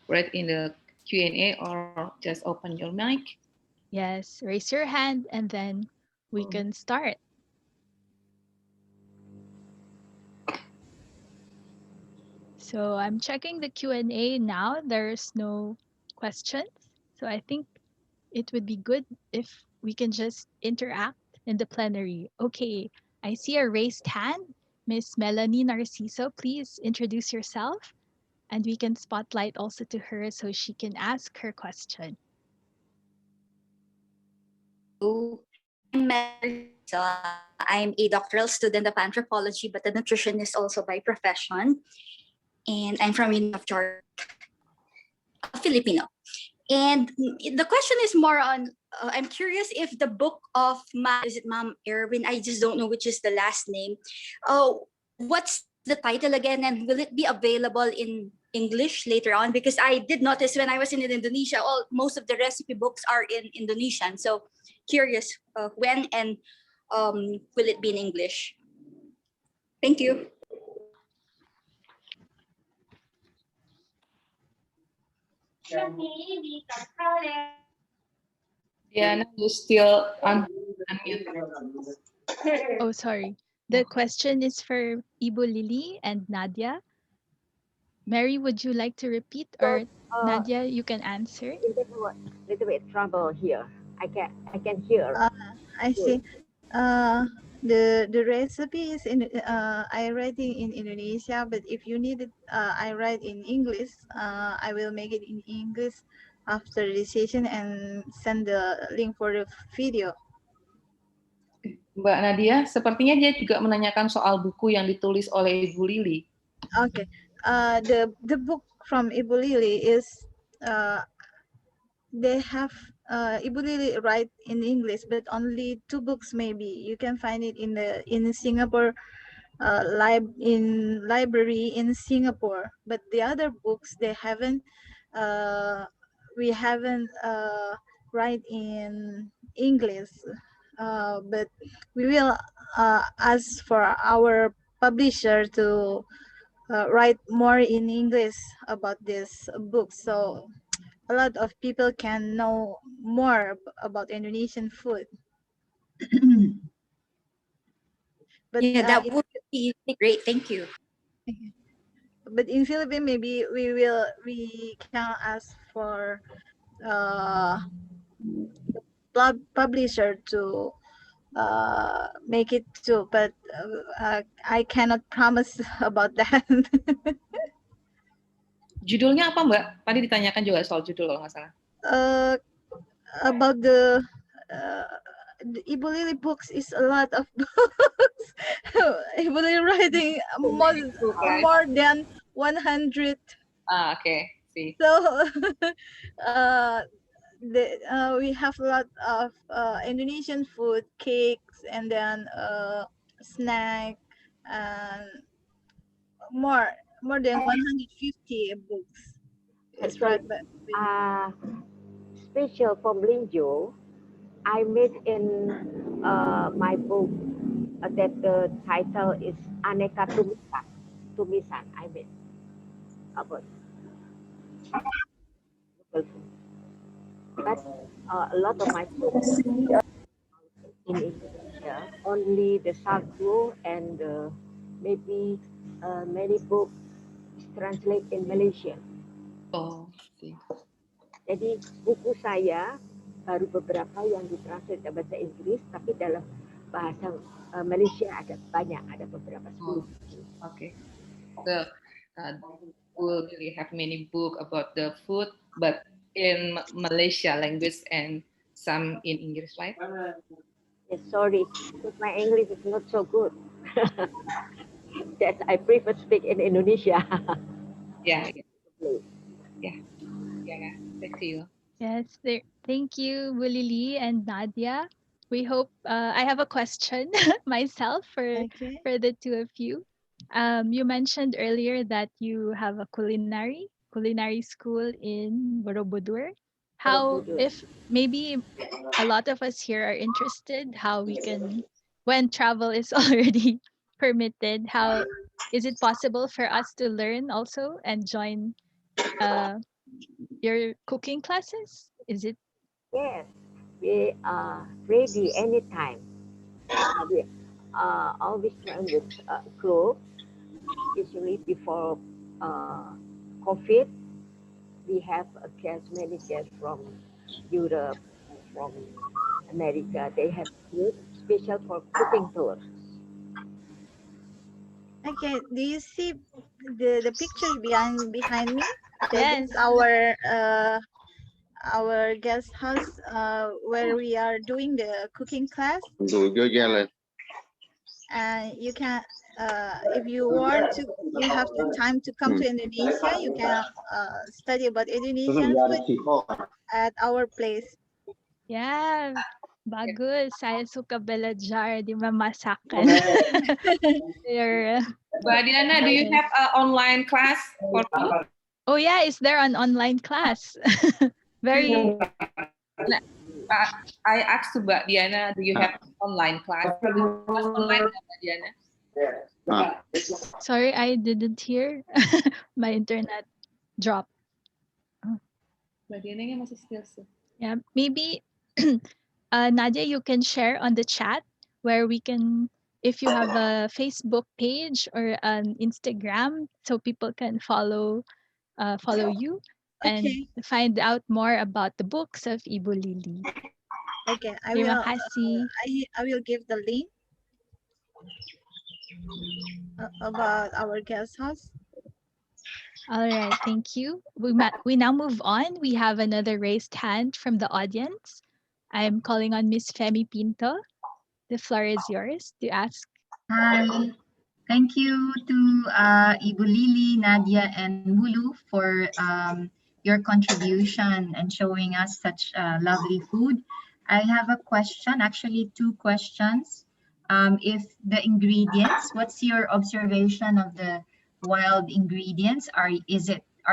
write in the Q&A or just open your mic. Yes, raise your hand and then we can start. So I'm checking the Q&A now. There's no questions. So I think it would be good if we can just interact in the plenary. Okay, I see a raised hand. Miss Melanie Narciso, please introduce yourself and we can spotlight also to her so she can ask her question. I'm a doctoral student of anthropology, but a nutritionist also by profession. And I'm from University of Georgia, Filipino. And the question is more on, I'm curious if the book of is it Ma'am Erwin? I just don't know which is the last name. What's the title again? And will it be available in English later on? Because I did notice when I was in Indonesia, most of the recipe books are in Indonesian. So curious when and will it be in English? Thank you. Yeah, you still unmute. Oh, sorry. The question is for Ibu Lily and Nadia. Mary, would you like to repeat, or Nadia, you can answer? Little bit trouble here. I can hear. I see. The recipe is in I write it in Indonesia, but if you need it, I write in English. I will make it in English after the session and send the link for the video. Mbak Nadia, sepertinya dia juga menanyakan soal buku yang ditulis oleh Ibu Lili. Okay. The book from Ibu Lili is they have Ibu Lili write in English, but only 2 books maybe. You can find it in Singapore library in Singapore. But the other books they haven't we haven't write in English, but we will ask for our publisher to write more in English about this book, so a lot of people can know more about Indonesian food. But yeah, that would be great. Thank you. but in Philippines, maybe we can ask for publisher to make it too, but I cannot promise about that. Judulnya apa Mbak? Tadi ditanyakan juga soal judul kalau nggak salah. About the Ibu Lily books is a lot of books. Ibu Lily writing more than 100. Okay. See. So we have a lot of Indonesian food, cakes, and then snack, and more than 150 books. It's right, but special for Melinjo, I made in my book that the title is Aneka Tumisan. I made about but a lot of my books in Indonesia, only the sagu and maybe many books translate in Malaysia. Oh, see. Jadi buku saya baru beberapa yang ditranslate dalam bahasa Inggris, tapi dalam bahasa Malaysia ada banyak, ada beberapa 10. Okay. So we'll really have many book about the food, but in Malaysia language and some in English, right? Yes, sorry, because my English is not so good. That I prefer speak in Indonesia. Yeah. Back to you. Yes, thank you, Willie and Nadia. We hope I have a question myself for the two of you. You mentioned earlier that you have a culinary school in Borobudur. How, if maybe a lot of us here are interested, how we can, when travel is already permitted, how is it possible for us to learn also and join your cooking classes? Is it? Yes, we are ready anytime. We always join with group. Usually before COVID, we have many guests from Europe, from America. They have group special for cooking tours. Okay, do you see the pictures behind me? Yes. That's our guest house where we are doing the cooking class. And you can, if you want to, you have the time to come to Indonesia, you can study about Indonesian food at our place. Yeah, bagus. Saya suka belajar di memasakan. Mbak Diana, do you have an online class for food? Oh yeah, is there an online class? Very. I asked to Mbak Diana, do you have online class? Online, Mbak Diana? Sorry, I didn't hear. My internet dropped. Mbak Diana masih still. Yeah, maybe Nadia, you can share on the chat where we can, if you have a Facebook page or an Instagram, so people can follow you and find out more about the books of Ibu Lily. Okay, I will give the link about our guest house. All right, thank you. We now move on. We have another raised hand from the audience. I am calling on Miss Femi Pinto. The floor is yours to ask. Hi, thank you to Ibu Lily, Nadia, and Mulu for your contribution and showing us such lovely food. I have a question, actually 2 questions. If the ingredients, what's your observation of the wild ingredients? Are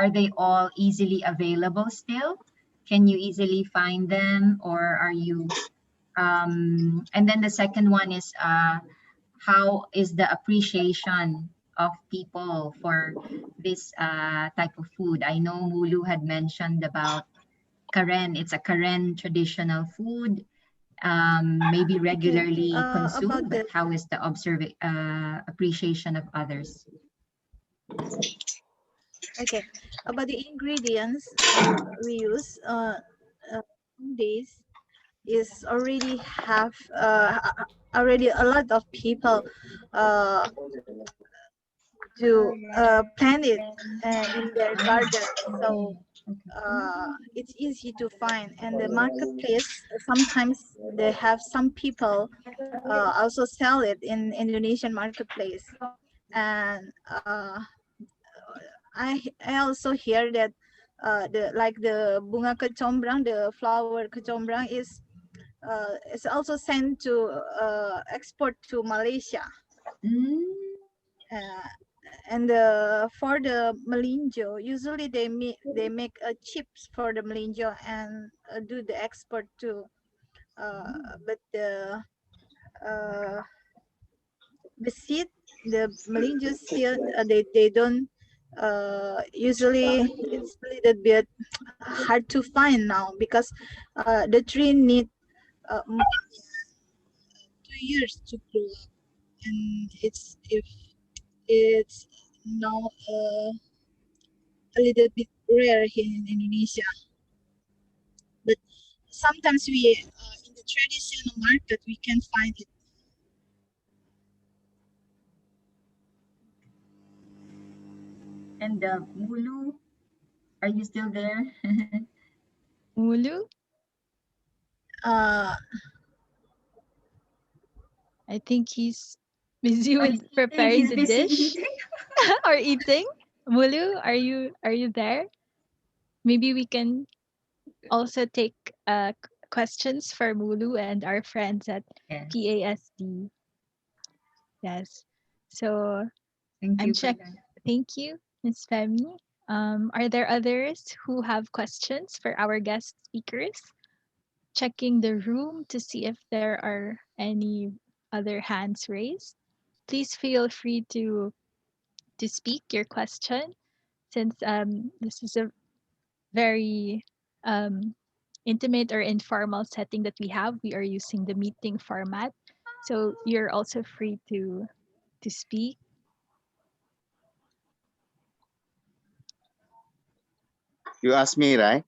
they all easily available still? Can you easily find them, or are you? And then the second one is how is the appreciation of people for this type of food? I know Mulu had mentioned about Karen. It's a Karen traditional food, maybe Okay. regularly About consumed, but the how is the appreciation of others? okay about the ingredients we use. Nowadays is already a lot of people to plant it in their garden, so it's easy to find. And the marketplace, sometimes they have some people also sell it in Indonesian marketplace. And I also hear that the bunga kecombrang, the flower kecombrang is also sent to export to Malaysia. And for the melinjo, usually they make chips for the melinjo and do the export too. But the seed, the melinjo seed, they don't. Usually it's a little bit hard to find now because the tree need 2 years to grow up, and it's now a little bit rare here in Indonesia. But sometimes we in the traditional market we can find it. And Mulu, are you still there? Mulu? I think he's busy with preparing the dish or eating. Mulu, are you there? Maybe we can also take questions for Mulu and our friends at PASD. Yes. So Thank I'm you for check. that. Thank you, Ms. Femi. Are there others who have questions for our guest speakers? Checking the room to see if there are any other hands raised. Please feel free to speak your question, since this is a very intimate or informal setting that we have. We are using the meeting format, so you're also free to speak. You asked me, right?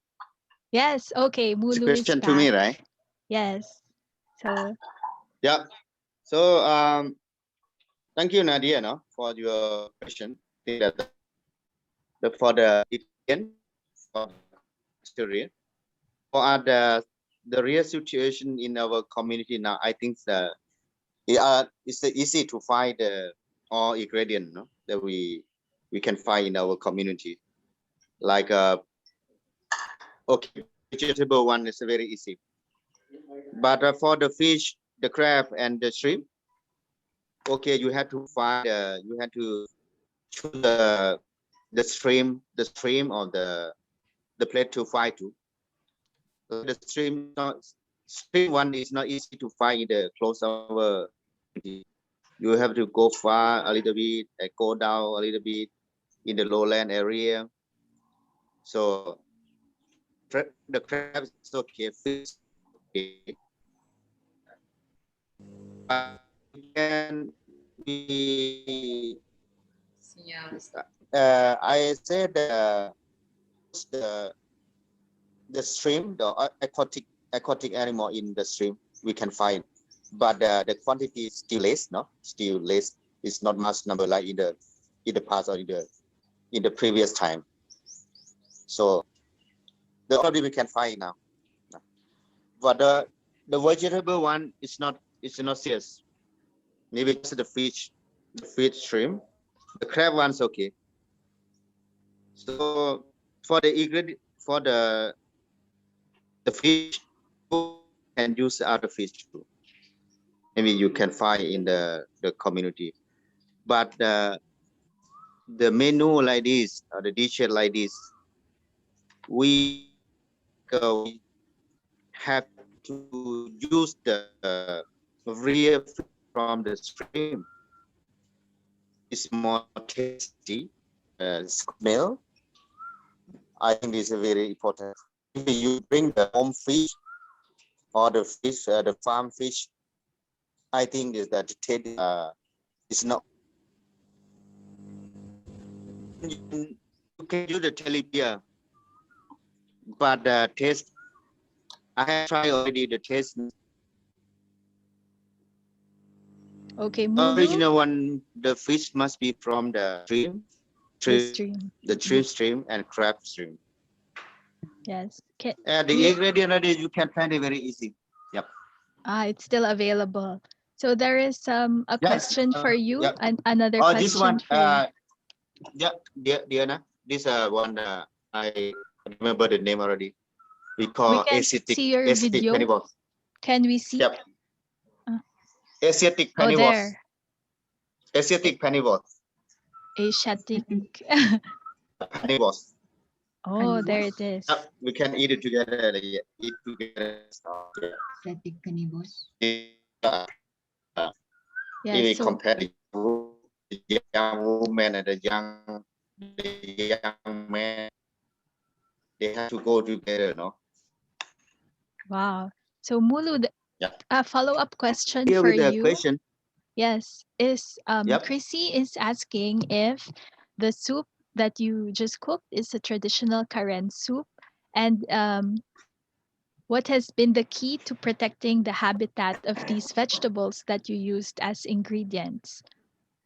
Yes. Okay. It's a Mulu is question back. to me, right? Yes. So Yeah. So thank you, Nadia, no, for your question. I think that for the Italian, for the for the real situation in our community now, I think it's easy to find all ingredient, no, that we can find in our community. Like okay, vegetable one is very easy, but for the fish, the crab, and the shrimp, okay, you have to find you have to choose the stream or the plate to fry to. So the stream one is not easy to find in the close our. You have to go far a little bit, go down a little bit in the lowland area. So the crab is okay, fish is okay. Can be I said the stream, the aquatic animal in the stream we can find, but the quantity is still less, no, still less. It's not much number like in the past or in the previous time. So the only we can find now, but the vegetable one is not serious. Maybe just the fish shrimp, the crab one's okay. So for the ingredient, for the fish, you can use other fish too. Maybe you can find in the community, but the menu like this or the dishes like this, we we have to use the real from the stream. It's more tasty, smell. I think this is very important. If you bring the home fish or the fish, the farm fish, I think is that the taste is not. You can use the tilapia, but the taste, I have tried already. The taste. Okay, Mulu, Original one, the fish must be from the stream, the shrimp stream and crab stream. Yes. The ingredient you can find it very easy. Yep. It's still available. So there is a question for you and another question this one, for you. Diana, this one I remember the name already. We call Asiatic pennyworth. Can we see? Yep. Asiatic pennyworth. Oh, there. Asiatic pennyworth. Asiatic pennyworth. Oh, there it is. Yep. We can eat it together. Eat together. Asiatic pennyworth. If we compare the young woman and the young man, they have to go together, no? Wow. So Mulu, a follow-up question for you. Question. Yes, is Chrissy is asking if the soup that you just cooked is a traditional Karen soup, and what has been the key to protecting the habitat of these vegetables that you used as ingredients?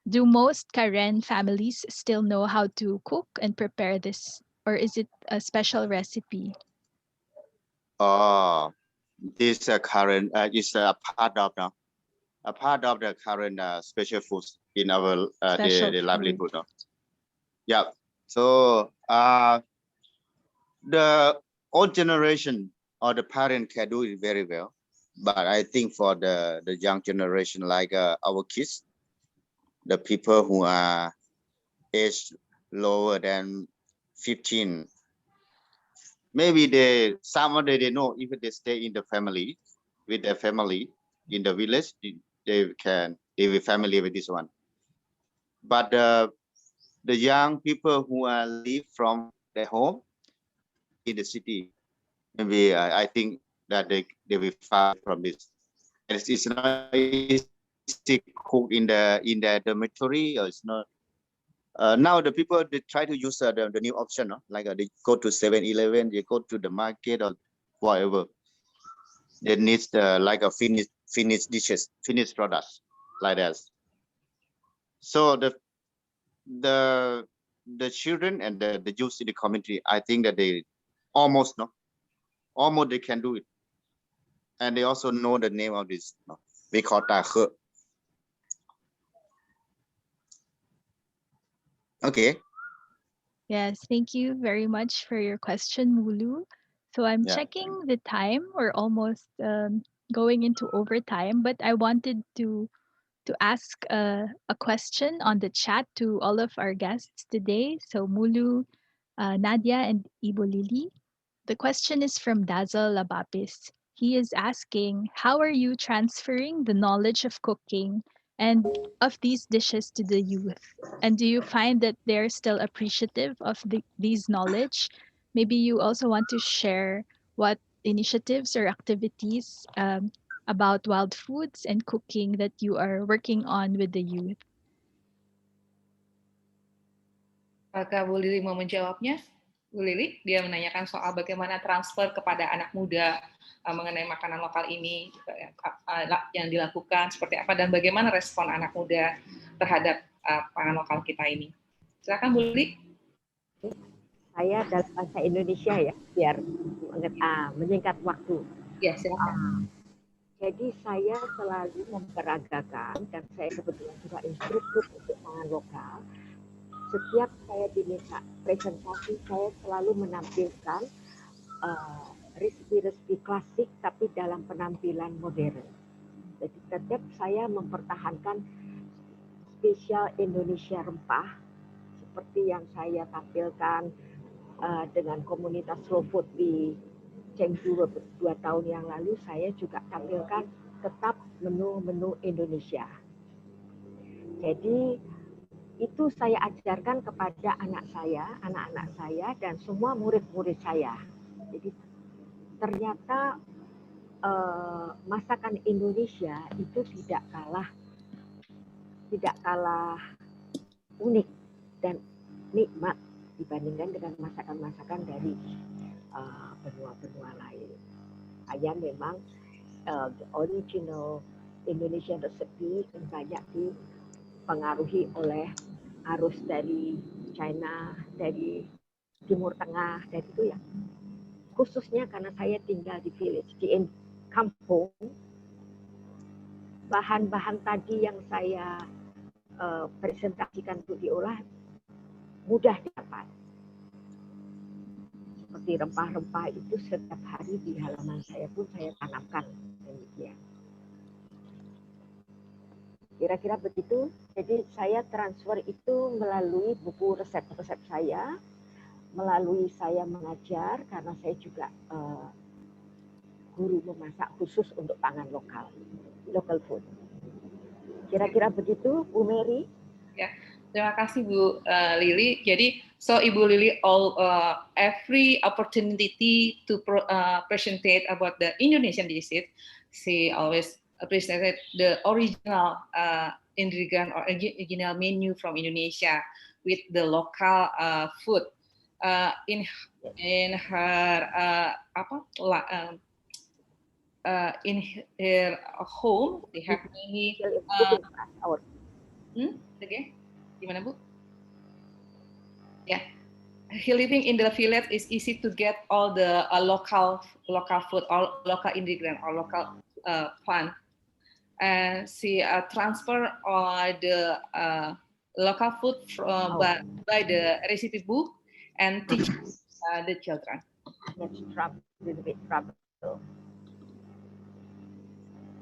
Do most Karen families still know how to cook and prepare this, or is it a special recipe? This current is a part of the current special foods in our the livelihood. No? Yeah. So the old generation or the parent can do it very well, but I think for the young generation like our kids, the people who are aged lower than 15, maybe someday they know if they stay in the family with their family in the village, they will familiar with this one. But the young people who are live from their home in the city, maybe I think that they will far from this. And it's not easy to cook in the dormitory, or it's not. Now the people they try to use the new option, no? Like they go to 7-Eleven, they go to the market or whatever. They need like a finished dishes, finished products like that. So the children and the youth in the community, I think that they almost they can do it, and they also know the name of this. We call it. Okay. Yes, thank you very much for your question, Mulu. So I'm checking the time. We're almost going into overtime, but I wanted to ask a question on the chat to all of our guests today. So Mulu, Nadia, and Ibo Lily. The question is from Dazzle Labapis. He is asking, how are you transferring the knowledge of cooking and of these dishes to the youth? And do you find that they're still appreciative of these knowledge? Maybe you also want to share what initiatives or activities about wild foods and cooking that you are working on with the youth. Apakah Bu Lili mau menjawabnya? Bu Lili, dia menanyakan soal bagaimana transfer kepada anak muda mengenai makanan lokal ini yang dilakukan seperti apa dan bagaimana respon anak muda terhadap pangan lokal kita ini. Silakan Bu Lili. Saya dalam bahasa Indonesia ya, biar menyingkat waktu. Ya, silakan. Jadi saya selalu memperagakan dan saya kebetulan juga instruktur untuk pangan lokal. Setiap saya diminta presentasi, saya selalu menampilkan resipi-resipi klasik tapi dalam penampilan modern. Jadi tetap saya mempertahankan spesial Indonesia rempah seperti yang saya tampilkan dengan komunitas slow food di Aceh 2 tahun yang lalu saya juga tampilkan tetap menu-menu Indonesia. Jadi itu saya ajarkan kepada anak-anak saya dan semua murid-murid saya. Jadi ternyata masakan Indonesia itu tidak kalah unik dan nikmat dibandingkan dengan masakan-masakan dari benua-benua lain. Saya memang original Indonesian recipe banyak dipengaruhi oleh arus dari China, dari Timur Tengah, dari itu ya. Khususnya karena saya tinggal di village, di kampung, bahan-bahan tadi yang saya presentasikan untuk diolah mudah didapat. Seperti rempah-rempah itu setiap hari di halaman saya pun saya tanamkan demikian. Kira-kira begitu. Jadi saya transfer itu melalui buku resep-resep saya, melalui saya mengajar karena saya juga guru memasak khusus untuk pangan lokal, local food. Kira-kira begitu, Bu Mary? Ya, terima kasih Bu Lili. Jadi, so Ibu Lili every opportunity to presentate about the Indonesian dishes, she always presented the original ingredient or original menu from Indonesia with the local food. In her in her home, they have many. Again, gimana Bu? Yeah, he living in the village is easy to get all the local food, all local ingredient, or local plant. And she transfer all the local food by the recipe book and teach the children. That's trouble, little bit trouble.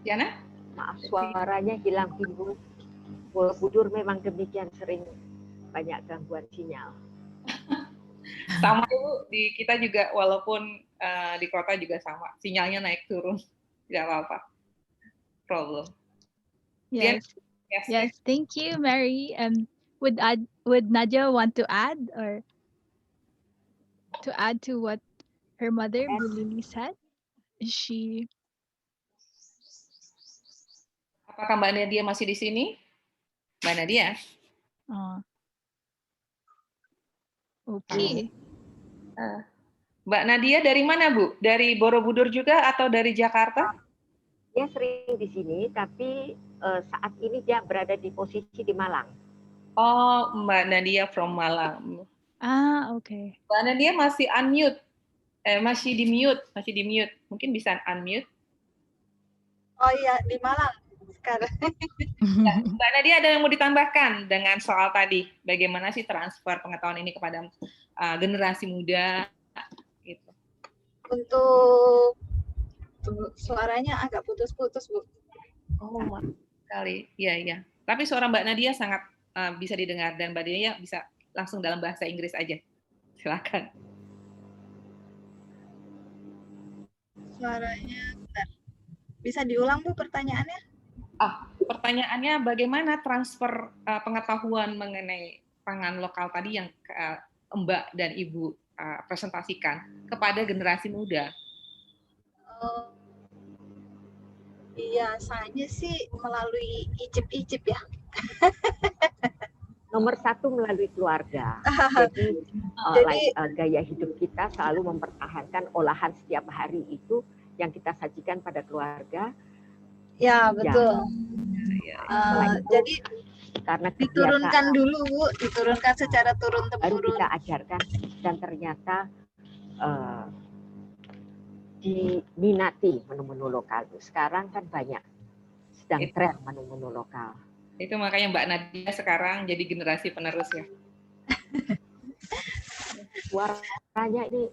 Diana? Maaf, suaranya hilang timbul. Borobudur memang demikian, sering banyak gangguan sinyal. Sama Bu, di kita juga walaupun di kota juga sama, sinyalnya naik turun, tidak apa-apa. Problem. Yes. Yes. Thank you, Mary. Would Nadia want to add to what her mother, Bu Lili, said? Is she? Apakah Mbak Nadia masih di sini? Mbak Nadia? Oke. Mbak Nadia dari mana, Bu? Dari Borobudur juga atau dari Jakarta? Dia sering di sini, tapi saat ini dia berada di posisi di Malang. Oh, Mbak Nadia from Malang. Oke. Mbak Nadia masih unmute. Masih di mute. Mungkin bisa unmute. Oh iya, di Malang sekarang. Ya, Mbak Nadia ada yang mau ditambahkan dengan soal tadi? Bagaimana sih transfer pengetahuan ini kepada generasi muda? Gitu. Untuk suaranya agak putus-putus, Bu. Oh, sekali. Iya. Tapi suara Mbak Nadia sangat bisa didengar dan Mbak Nadia bisa langsung dalam bahasa Inggris aja. Silakan. Suaranya bentar. Bisa diulang, Bu, pertanyaannya? Pertanyaannya bagaimana transfer pengetahuan mengenai pangan lokal tadi yang Mbak dan Ibu presentasikan kepada generasi muda? Biasanya sih melalui icip-icip ya. Nomor satu melalui keluarga. Jadi gaya hidup kita selalu mempertahankan olahan setiap hari itu yang kita sajikan pada keluarga. Ya, betul. Jadi karena diturunkan dulu, Bu, diturunkan secara turun-temurun. Baru kita ajarkan dan ternyata diminati menu-menu lokal. Sekarang kan banyak sedang tren menu-menu lokal. Itu makanya Mbak Nadia sekarang jadi generasi penerus ya. Suaranya ini,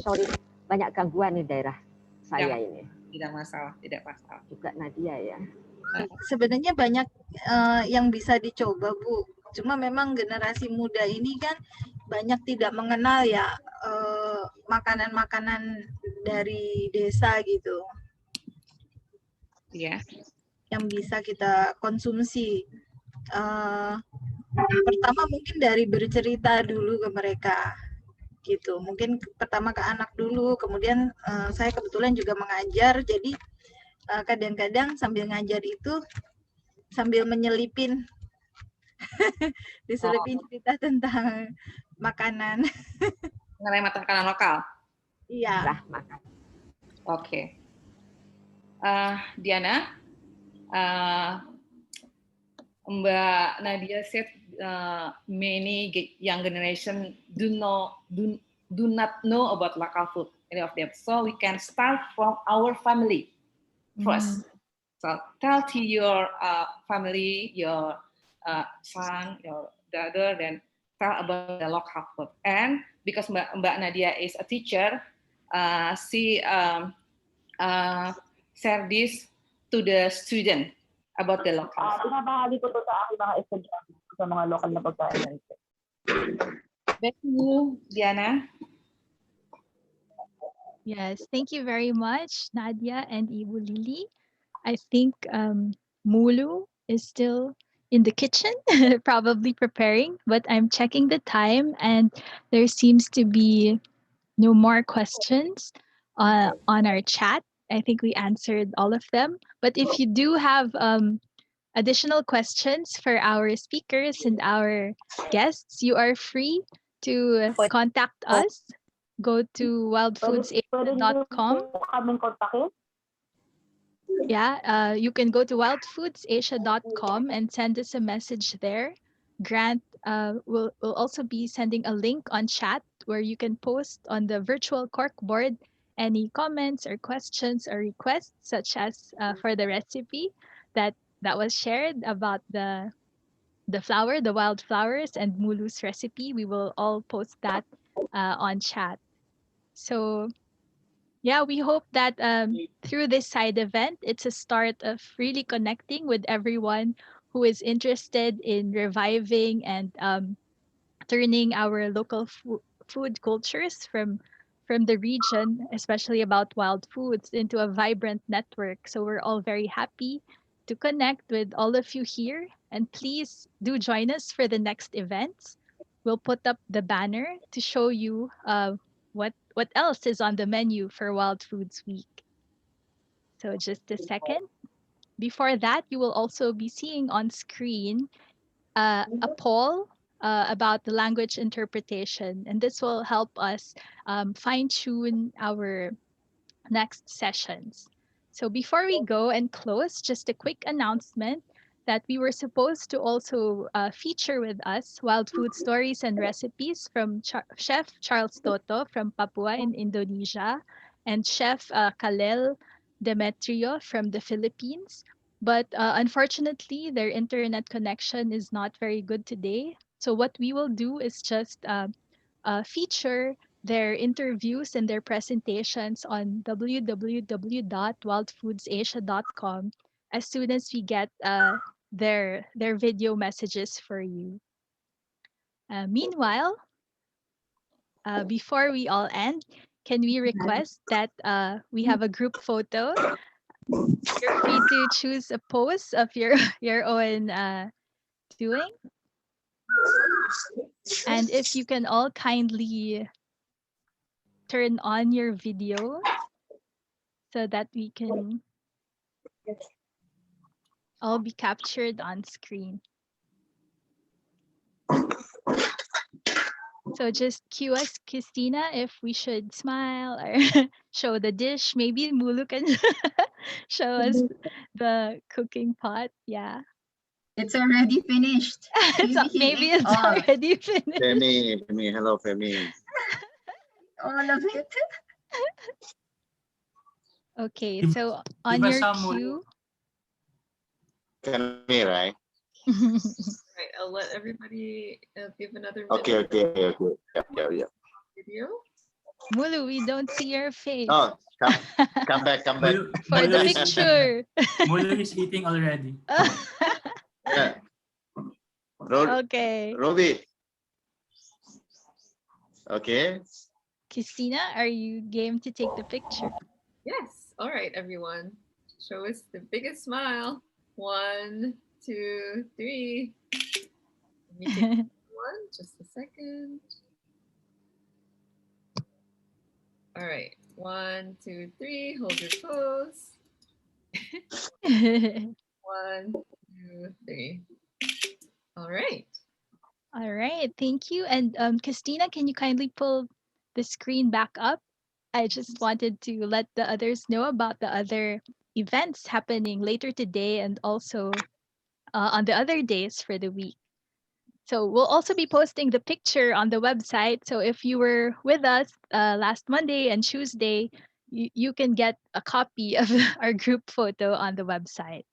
sorry, banyak gangguan di daerah saya ini. Tidak masalah. Juga Nadia ya. Sebenarnya banyak yang bisa dicoba, Bu. Cuma memang generasi muda ini kan banyak tidak mengenal ya makanan-makanan dari desa gitu. Yeah. Yang bisa kita konsumsi. Pertama mungkin dari bercerita dulu ke mereka gitu. Mungkin pertama ke anak dulu, kemudian saya kebetulan juga mengajar, jadi kadang-kadang sambil ngajar itu sambil menyelipin diselipin cerita tentang makanan. Mengenai makanan lokal. Iya. Oke. Diana, Mbak Nadia said many young generation do not know about local food, any of them. So we can start from our family first. So tell to your family, your son, your daughter, then tell about the local food. And because Mbak Nadia is a teacher, she share this to the student about the local food. Binabahagi ko to sa aking mga estudyante sa mga local na pagkain. Back to you, Diana. Yes, thank you very much, Nadia and Ibu Lili. I think Mulu is still in the kitchen, probably preparing, but I'm checking the time and there seems to be no more questions on our chat. I think we answered all of them. But if you do have additional questions for our speakers and our guests, you are free to contact us. Go to wildfoodsasia.com. Yeah, you can go to wildfoodsasia.com and send us a message there. Grant will also be sending a link on chat where you can post on the virtual corkboard any comments or questions or requests, such as for the recipe that was shared about the flower, the wildflowers, and Mulu's recipe. We will all post that on chat. So yeah, we hope that through this side event, it's a start of really connecting with everyone who is interested in reviving and turning our local food cultures from the region, especially about wild foods, into a vibrant network. So we're all very happy to connect with all of you here. And please do join us for the next events. We'll put up the banner to show you what else is on the menu for Wild Foods Week. So just a second. Before that, you will also be seeing on screen a poll about the language interpretation, and this will help us fine-tune our next sessions. So before we go and close, just a quick announcement that we were supposed to also feature with us wild food stories and recipes from Chef Charles Toto from Papua in Indonesia and Chef Kalel Demetrio from the Philippines. But unfortunately, their internet connection is not very good today. So what we will do is just feature their interviews and their presentations on www.wildfoodsasia.com as soon as we get their video messages for you. Meanwhile, before we all end, can we request that we have a group photo? You're free to choose a pose of your own doing. And if you can all kindly turn on your video so that we can all be captured on screen. So just cue us, Christina, if we should smile or show the dish. Maybe Mulu can show us the cooking pot. Yeah. It's already finished. Maybe it's already finished. Femi, hello, Femi. All of it. Okay, so on your cue. Can me, right? Right, I'll let everybody give another minute. Okay. Yeah. Video. Mulu, we don't see your face. Oh, come back. For the picture. Mulu is eating already. Yeah. Okay. Robbie. Okay. Christina, are you game to take the picture? Yes. All right, everyone. Show us the biggest smile. 1, 2, 3. Let me take one. Just a second. All right. 1, 2, 3. Hold your pose. 1, 2, 3. All right. All right, thank you. And Christina, can you kindly pull the screen back up? I just wanted to let the others know about the other events happening later today and also on the other days for the week. So we'll also be posting the picture on the website. So if you were with us last Monday and Tuesday, you can get a copy of our group photo on the website.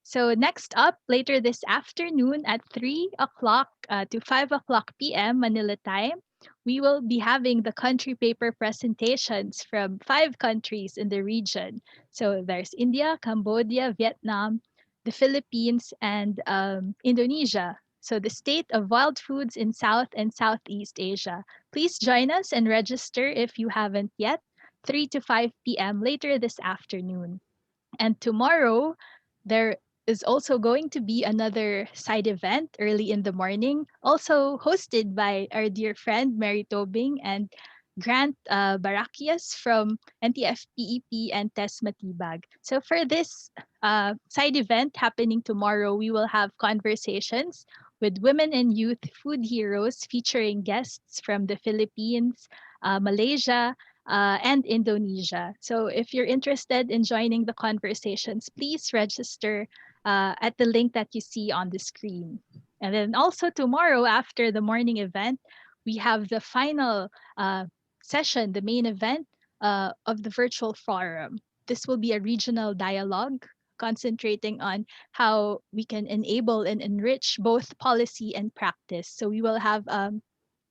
So next up, later this afternoon at 3 o'clock to 5 o'clock p.m. Manila time, we will be having the country paper presentations from 5 countries in the region. So there's India, Cambodia, Vietnam, the Philippines, and Indonesia. So the state of wild foods in South and Southeast Asia. Please join us and register if you haven't yet, 3 to 5 p.m. later this afternoon. And tomorrow, there is also going to be another side event early in the morning, also hosted by our dear friend Mary Tobing and Grant Barakias from NTFP-EP and Tess Matibag. So for this side event happening tomorrow, we will have conversations with women and youth food heroes featuring guests from the Philippines, Malaysia, and Indonesia. So if you're interested in joining the conversations, please register at the link that you see on the screen. And then also tomorrow, after the morning event, we have the final session, the main event of the virtual forum. This will be a regional dialogue concentrating on how we can enable and enrich both policy and practice. So we will have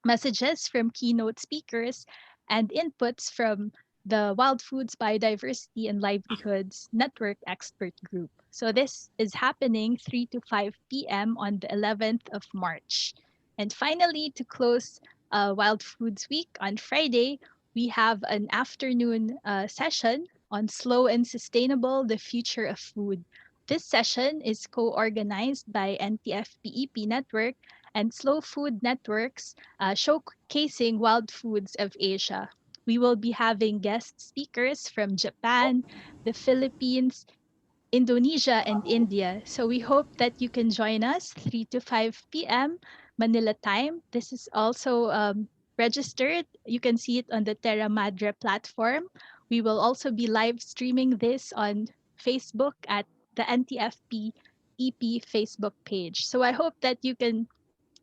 messages from keynote speakers and inputs from the Wild Foods Biodiversity and Livelihoods Network Expert Group. So this is happening 3 to 5 p.m. on the 11th of March. And finally, to close Wild Foods Week on Friday, we have an afternoon session on slow and sustainable, the future of food. This session is co-organized by NTFP-EP Network and Slow Food Networks, showcasing wild foods of Asia. We will be having guest speakers from Japan, the Philippines, Indonesia, and India. So we hope that you can join us 3 to 5 p.m. Manila time. This is also registered. You can see it on the Terra Madre platform. We will also be live streaming this on Facebook at the NTFP EP Facebook page. So I hope that you can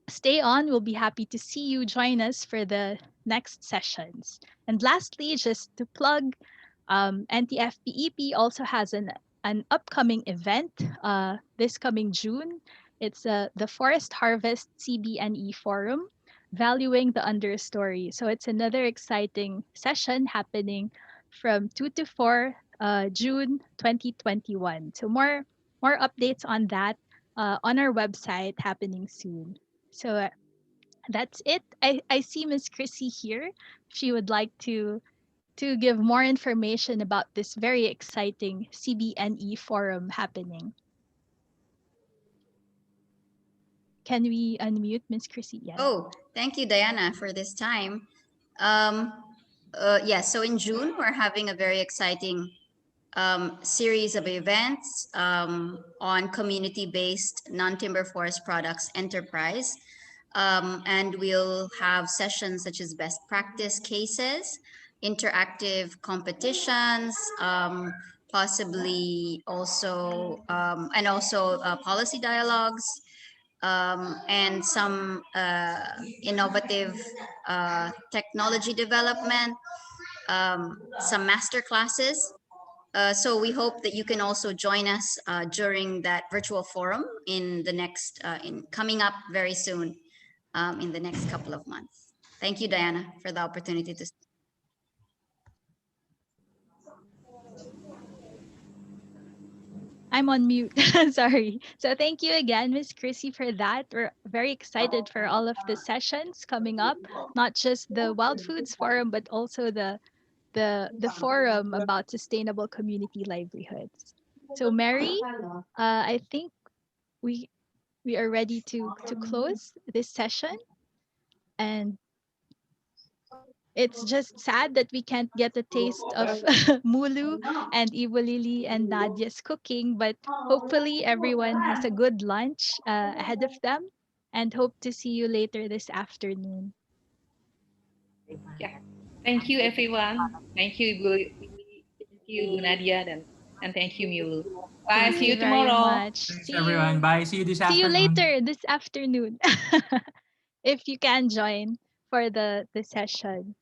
stay on. We'll be happy to see you join us for the next sessions. And lastly, just to plug, NTFP-EP also has an upcoming event this coming June. It's the Forest Harvest CBNE Forum, Valuing the Understory. So it's another exciting session happening from 2 to 4 June 2021. So more updates on that on our website happening soon. So that's it. I see Miss Chrissy here. She would like to give more information about this very exciting CBNE forum happening. Can we unmute Miss Chrissy? Yes. Oh, thank you, Diana, for this time. So in June, we're having a very exciting series of events on community-based non-timber forest products enterprise. And we'll have sessions such as best practice cases, interactive competitions, possibly also, and also policy dialogues, and some innovative technology development, some master classes. So we hope that you can also join us during that virtual forum in the next, in coming up very soon, in the next couple of months. Thank you, Diana, for the opportunity to. I'm on mute. Sorry. So thank you again, Miss Chrissy, for that. We're very excited for all of the sessions coming up, not just the Wild Foods Forum, but also the forum about sustainable community livelihoods. So Mary, I think we we are ready to close this session, and it's just sad that we can't get a taste of Mulu and Iwalili and Nadia's cooking, but hopefully everyone has a good lunch ahead of them, and hope to see you later this afternoon. Yeah. Thank you, everyone. Thank you, thank you, Bu Nadia, and thank you, Milu. Bye. Thank See you you very tomorrow. much. Thanks, See everyone. you. Bye. See you this See you afternoon. later this afternoon if you can join for the session.